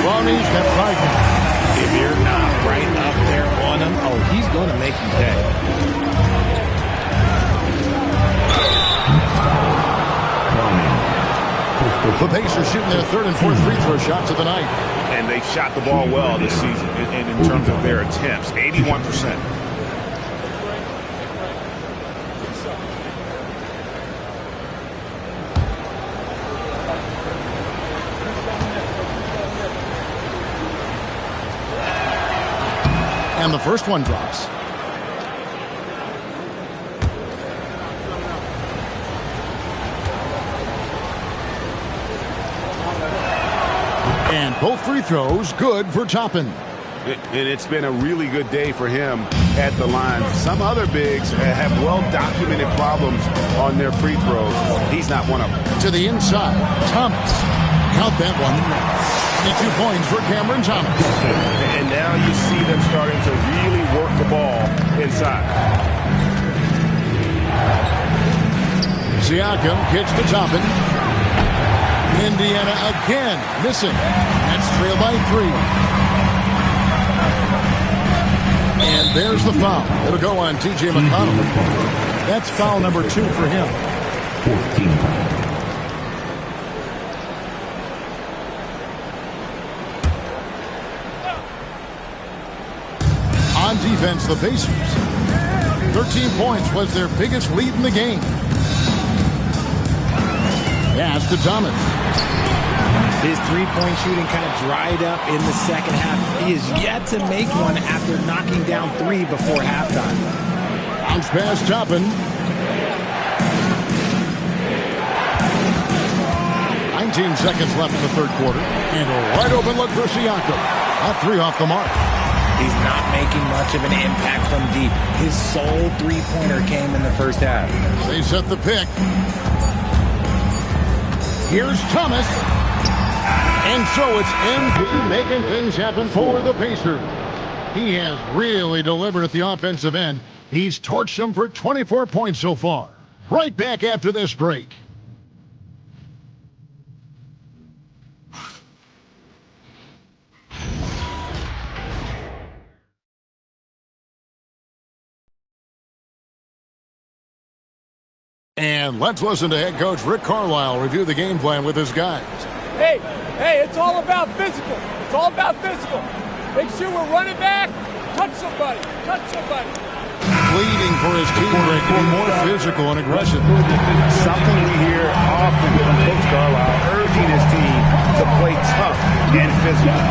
Clowney's got 5 points. If you're not right up there on him, oh, he's going to make you pay. The Pacers shooting their 3rd and 4th free throw shots of the night. And they've shot the ball well this season in terms of their attempts, 81%. And the first one drops. And both free throws good for Toppin. And it's been a really good day for him at the line. Some other bigs have well-documented problems on their free throws. He's not one of them. To the inside, Thomas. Count that one. 22 points for Cameron Thomas. And now you see them starting to really work the ball inside. Siakam kicks to Toppin. Indiana again missing. That's trailed by 3. And there's the foul. It'll go on T.J. McConnell. That's foul number 2 for him. 15. defense, the Pacers. 13 points was their biggest lead in the game. Pass to Thomas. His three-point shooting kind of dried up in the second half. He is yet to make one after knocking down 3 before halftime. Bounce pass Toppin. 19 seconds left in the third quarter. And a wide open look for Siakam. A 3 off the mark. He's not making much of an impact from deep. His sole three-pointer came in the first half. They set the pick. Here's Thomas. And so it's MP making things happen for the Pacers. He has really delivered at the offensive end. He's torched them for 24 points so far. Right back after this break. And let's listen to head coach Rick Carlisle review the game plan with his guys. Hey, it's all about physical. It's all about physical. Make sure we're running back. Touch somebody. Pleading for his teammates to be more physical and aggressive. Something we hear often from Coach Carlisle, urging his team to play tough and physical.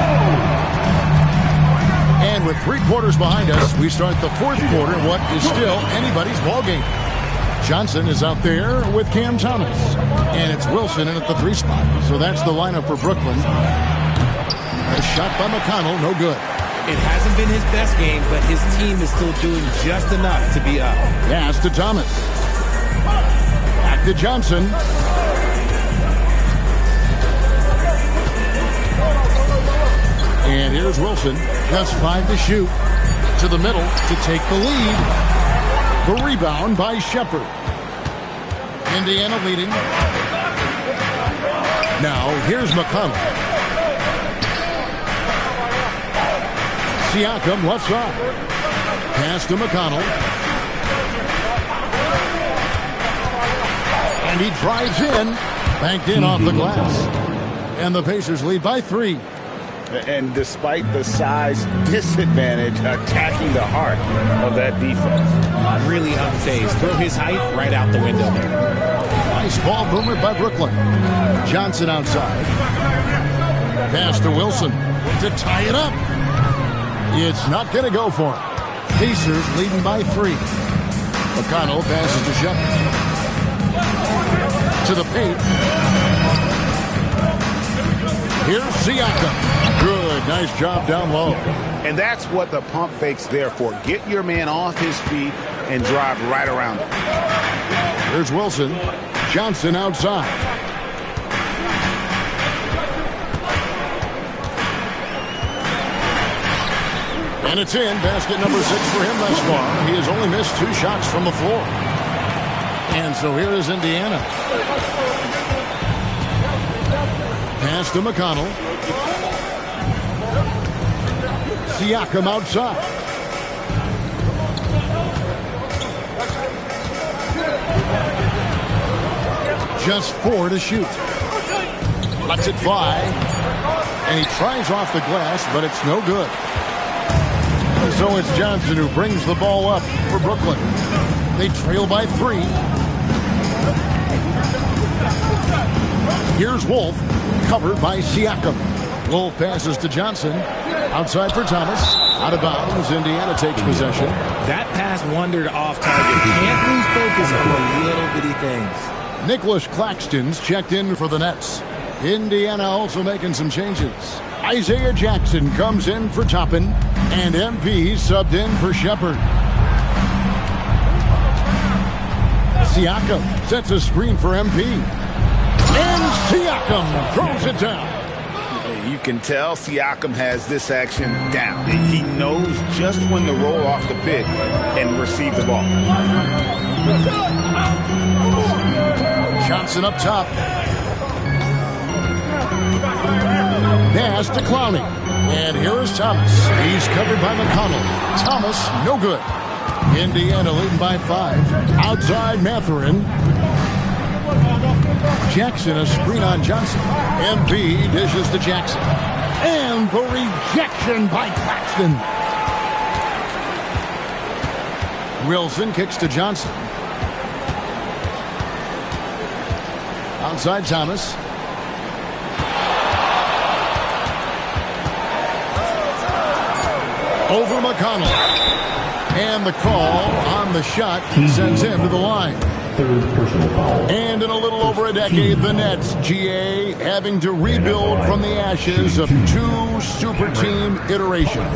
And with 3 quarters behind us, we start the fourth quarter, what is still anybody's ball game. Johnson is out there with Cam Thomas. And it's Wilson in at the 3 spot. So that's the lineup for Brooklyn. A shot by McConnell, no good. It hasn't been his best game, but his team is still doing just enough to be up. Pass to Thomas. Back to Johnson. And here's Wilson. Just 5 to shoot. To the middle to take the lead. The rebound by Shepard. Indiana leading. Now here's McConnell. Siakam left side. Pass to McConnell. And he drives in. Banked in off the glass. And the Pacers lead by 3. And despite the size disadvantage, attacking the heart of that defense. Really unfazed. Throw his height right out the window there. Nice ball movement by Brooklyn. Johnson outside. Pass to Wilson to tie it up. It's not going to go for him. Pacers leading by 3. McConnell passes to Shepard. To the paint. Here's Siakam. Good, nice job down low. And that's what the pump fake's there for. Get your man off his feet and drive right around him. Here's Wilson. Johnson outside. And it's in. Basket number 6 for him thus far. He has only missed 2 shots from the floor. And so here is Indiana. Pass to McConnell. Siakam outside. Just 4 to shoot. Lets it fly. And he tries off the glass, but it's no good. So it's Johnson who brings the ball up for Brooklyn. They trail by 3. Here's Wolf, covered by Siakam. Wolf passes to Johnson. Outside for Thomas. Out of bounds. Indiana takes possession. That pass wandered off target. Can't lose focus on the little bitty things. Nicholas Claxton's checked in for the Nets. Indiana also making some changes. Isaiah Jackson comes in for Toppin. And MP subbed in for Shepard. Siakam sets a screen for MP. And Siakam throws it down. You can tell Siakam has this action down. He knows just when to roll off the pick and receive the ball. Johnson up top. Pass to Clowney. And here is Thomas. He's covered by McConnell. Thomas, no good. Indiana leading by 5. Outside Mathurin. Jackson, a screen on Johnson. MP dishes to Jackson. And the rejection by Claxton. Wilson kicks to Johnson. Outside Thomas. Over McConnell. And the call on the shot sends him to the line. Third personal foul. And in a little over a decade, the Nets, GA, having to rebuild from the ashes of 2 super team iterations.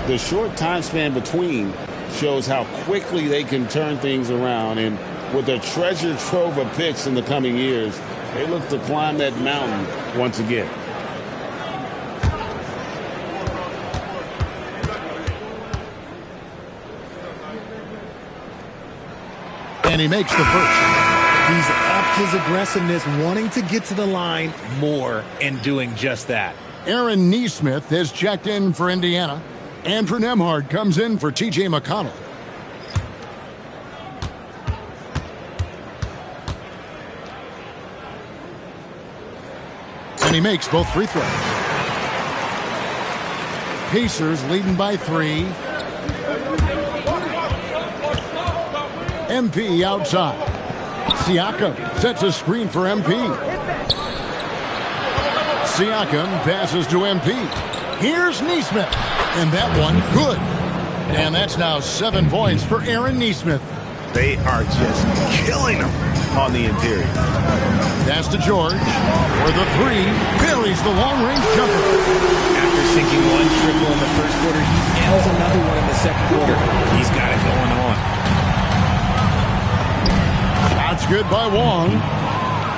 The short time span between shows how quickly they can turn things around. And with a treasure trove of picks in the coming years, they look to climb that mountain once again. And he makes the first. He's upped his aggressiveness, wanting to get to the line more and doing just that. Aaron Neesmith has checked in for Indiana. Andrew Nembhard comes in for T.J. McConnell. And he makes both free throws. Pacers leading by 3. MP outside. Siakam sets a screen for MP. Siakam passes to MP. Here's Neesmith. And that one, good. And that's now 7 points for Aaron Neesmith. They are just killing them on the interior. That's to George for the 3. Buries the long-range jumper. After sinking 1 triple in the first quarter, he nails another one in the second quarter. He's got it going on. That's good by Wong.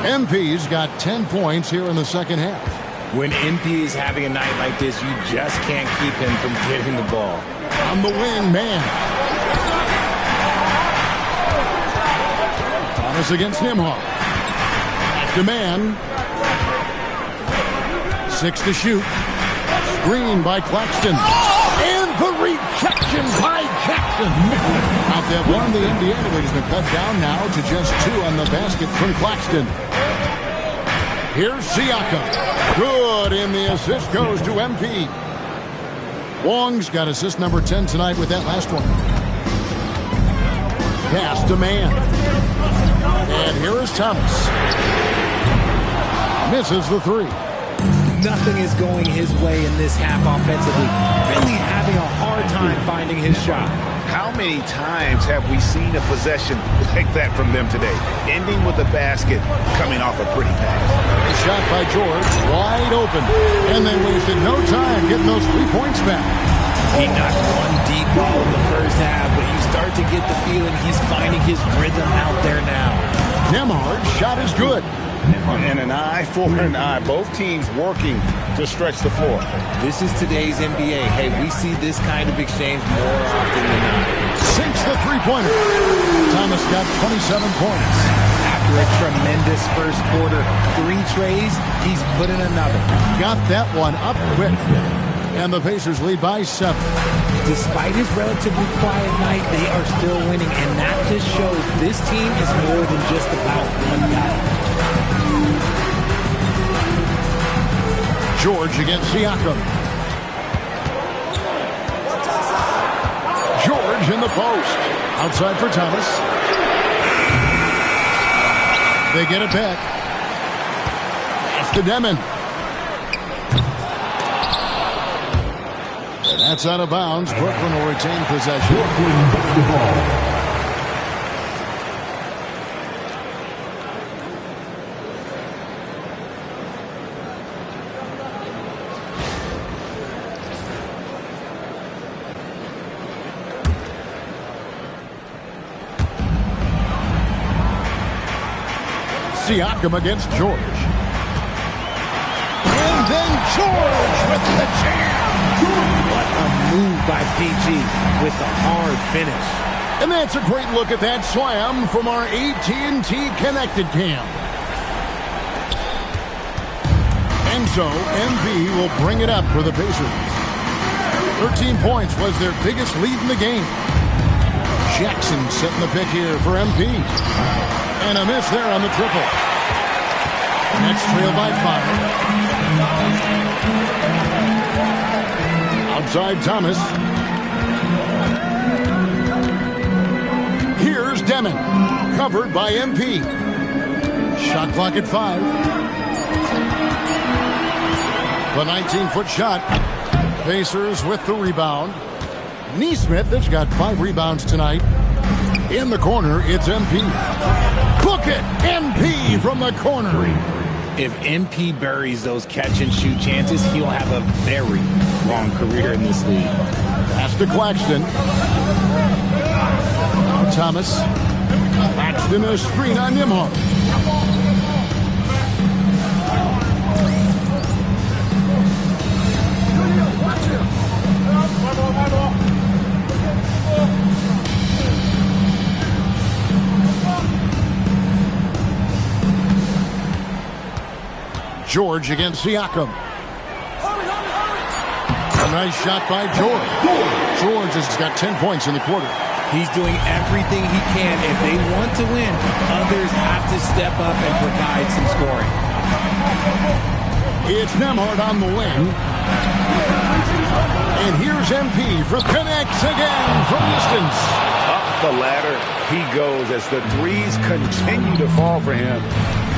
MP's got 10 points here in the second half. When MP is having a night like this, you just can't keep him from getting the ball. On the wing, man. Thomas against Nembhard. That's the man. 6 to shoot. Screen by Claxton. And the rejection by Jackson. Out that one, the Indiana lead has been cut down now to just 2 on the basket from Claxton. Here's Siakam. Good, and the assist goes to MP. Wong's got assist number 10 tonight with that last one. Pass to man. And here is Thomas. Misses the 3. Nothing is going his way in this half offensively. Really having a hard time finding his shot. How many times have we seen a possession like that from them today? Ending with a basket, coming off a pretty pass. Shot by George, wide open. And they wasted no time getting those 3 points back. He knocked one deep ball in the first half, but you start to get the feeling he's finding his rhythm out there now. Nembhard's shot is good. And an eye for an eye. Both teams working to stretch the floor. This is today's NBA. Hey, we see this kind of exchange more often than not. Sinks the three-pointer. Thomas got 27 points. After a tremendous first quarter, 3 trays, he's put in another. Got that one up quick. And the Pacers lead by 7. Despite his relatively quiet night, they are still winning. And that just shows this team is more than just about one guy. George against Siakam. George in the post. Outside for Thomas. They get it back. Pass to Demon. And that's out of bounds. Brooklyn will retain possession. Brooklyn basketball. Siakam against George. And then George with the jam. What a move by PG with the hard finish. And that's a great look at that slam from our AT&T Connected Cam. And so, MP will bring it up for the Pacers. 13 points was their biggest lead in the game. Jackson setting the pick here for MP. And a miss there on the triple. Nets trail by 5. Outside Thomas. recovered by MP. Shot clock at 5. The 19-foot shot. Pacers with the rebound. Neesmith has got 5 rebounds tonight. In the corner, it's MP. Book it! MP from the corner. If MP buries those catch-and-shoot chances, he'll have a very long career in this league. Pass to Claxton. Now Thomas. Claxton a screen on Nimhart. George against Siakam. A nice shot by George. George has got 10 points in the quarter. He's doing everything he can. If they want to win, others have to step up and provide some scoring. It's Nemhard on the wing. And here's MP for connects again from distance. Up the ladder he goes as the threes continue to fall for him,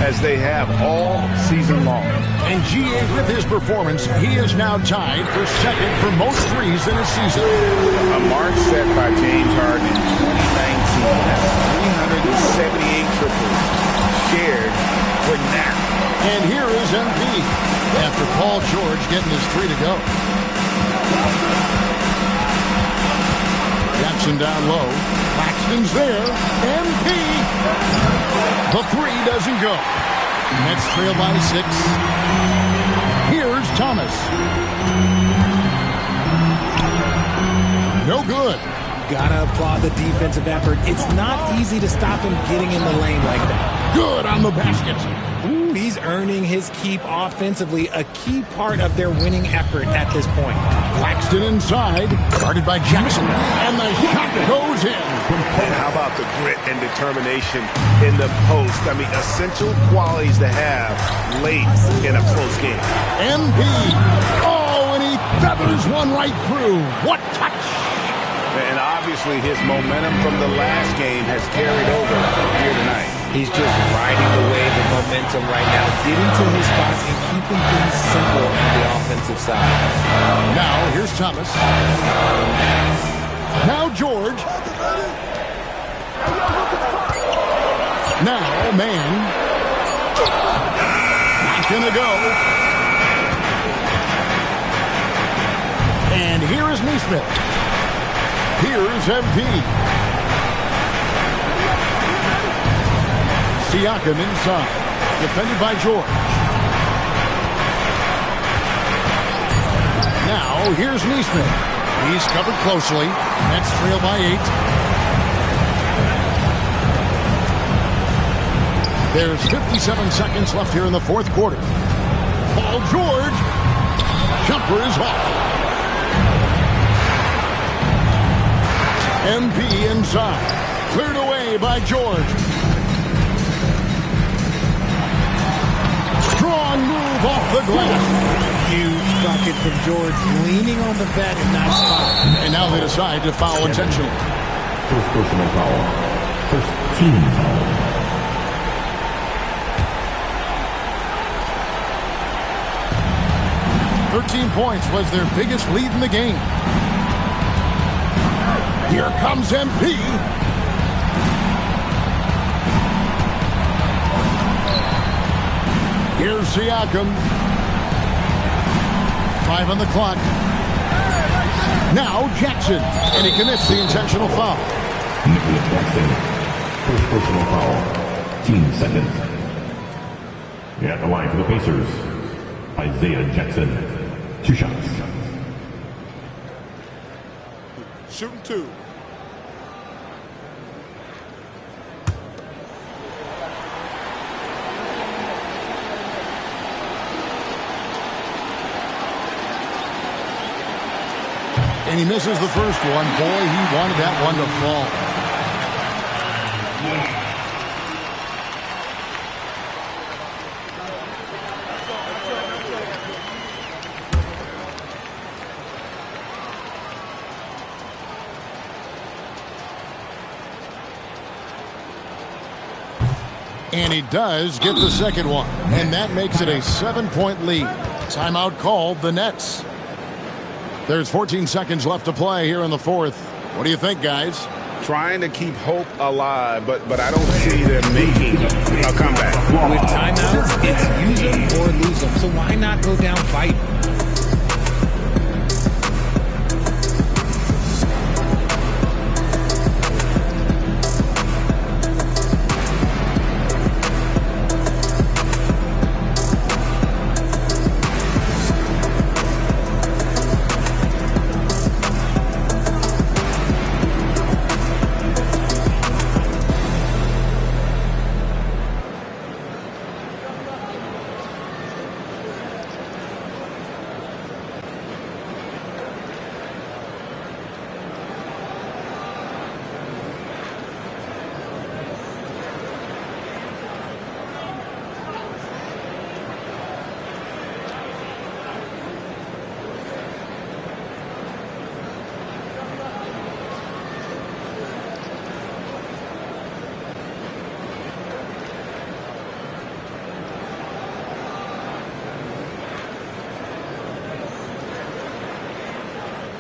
as they have all season long. And GA, with his performance, he is now tied for second for most threes in a season. A mark set by James Harden in 2019. That's 378 triples shared for now. And here is MP after Paul George getting his 3 to go. Jackson down low. Claxton's there. MP. The 3 doesn't go. Nets trail by 6. Here's Thomas. No good. Gotta applaud the defensive effort. It's not easy to stop him getting in the lane like that. Good on the basket. Ooh, he's earning his keep offensively, a key part of their winning effort at this point. Claxton inside, guarded by Jackson, and the shot goes in. And how about the grit and determination in the post? I mean, essential qualities to have late in a close game. MP. Oh, and he feathers one right through. What touch! And obviously his momentum from the last game has carried over here tonight. He's just riding the wave of momentum right now, getting to his spots and keeping things simple on the offensive side. Now, here's Thomas. Now, George. Now, man. Not gonna go. And here is Neesmith. Here's MP. Siakam inside. Defended by George. Now, here's Neesmith. He's covered closely. Nets trail by 8. There's 57 seconds left here in the fourth quarter. Paul George. Jumper is off. MP inside. Cleared away by George. Strong move off the glass. Huge bucket from George, leaning on the vet in that spot. And now they decide to foul intentionally. First personal foul. First team foul. $13 points was their biggest lead in the game. Here comes MP. Here's Siakam. 5 on the clock. Now Jackson. And he commits the intentional foul. Nicholas Jackson. First personal foul. Team second. At the line for the Pacers, Isaiah Jackson. 2 shots. Shooting 2. And he misses the first one. Boy, he wanted that one to fall. And he does get the second one. And that makes it a 7-point lead. Timeout called the Nets. There's 14 seconds left to play here in the fourth. What do you think, guys? Trying to keep hope alive, but I don't see them making a comeback. With timeouts, it's use them or lose them. So why not go down fighting?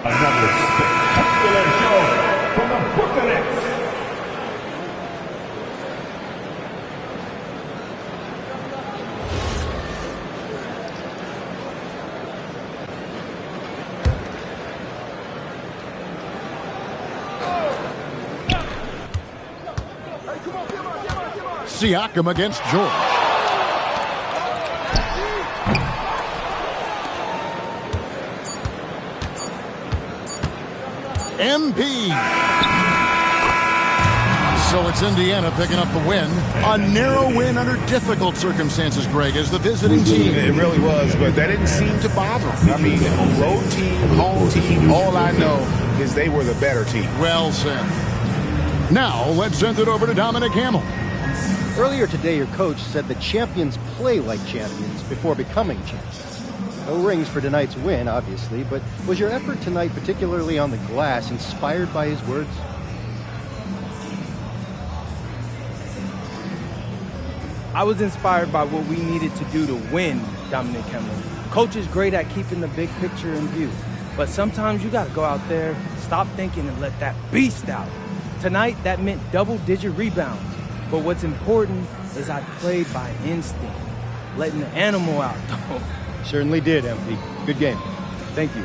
Another spectacular show from the Brooklyn Nets. Siakam against George. MP. So it's Indiana picking up the win. A narrow win under difficult circumstances, Greg, as the visiting team. It really was, but that didn't seem to bother them. I mean, road team, home team, all I know is they were the better team. Well said. Now, let's send it over to Dominic Hamill. Earlier today, your coach said that champions play like champions before becoming champions. No rings for tonight's win, obviously, but was your effort tonight, particularly on the glass, inspired by his words? I was inspired by what we needed to do to win, Dominic Hamill. Coach is great at keeping the big picture in view, but sometimes you got to go out there, stop thinking, and let that beast out. Tonight, that meant double-digit rebounds, but what's important is I played by instinct, letting the animal out. Certainly did, MP. Good game. Thank you.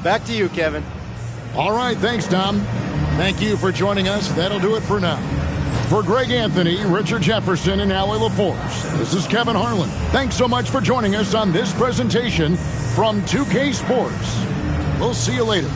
Back to you, Kevin. All right, thanks, Tom. Thank you for joining us. That'll do it for now. For Greg Anthony, Richard Jefferson, and Allie LaForce, this is Kevin Harlan. Thanks so much for joining us on this presentation from 2K Sports. We'll see you later.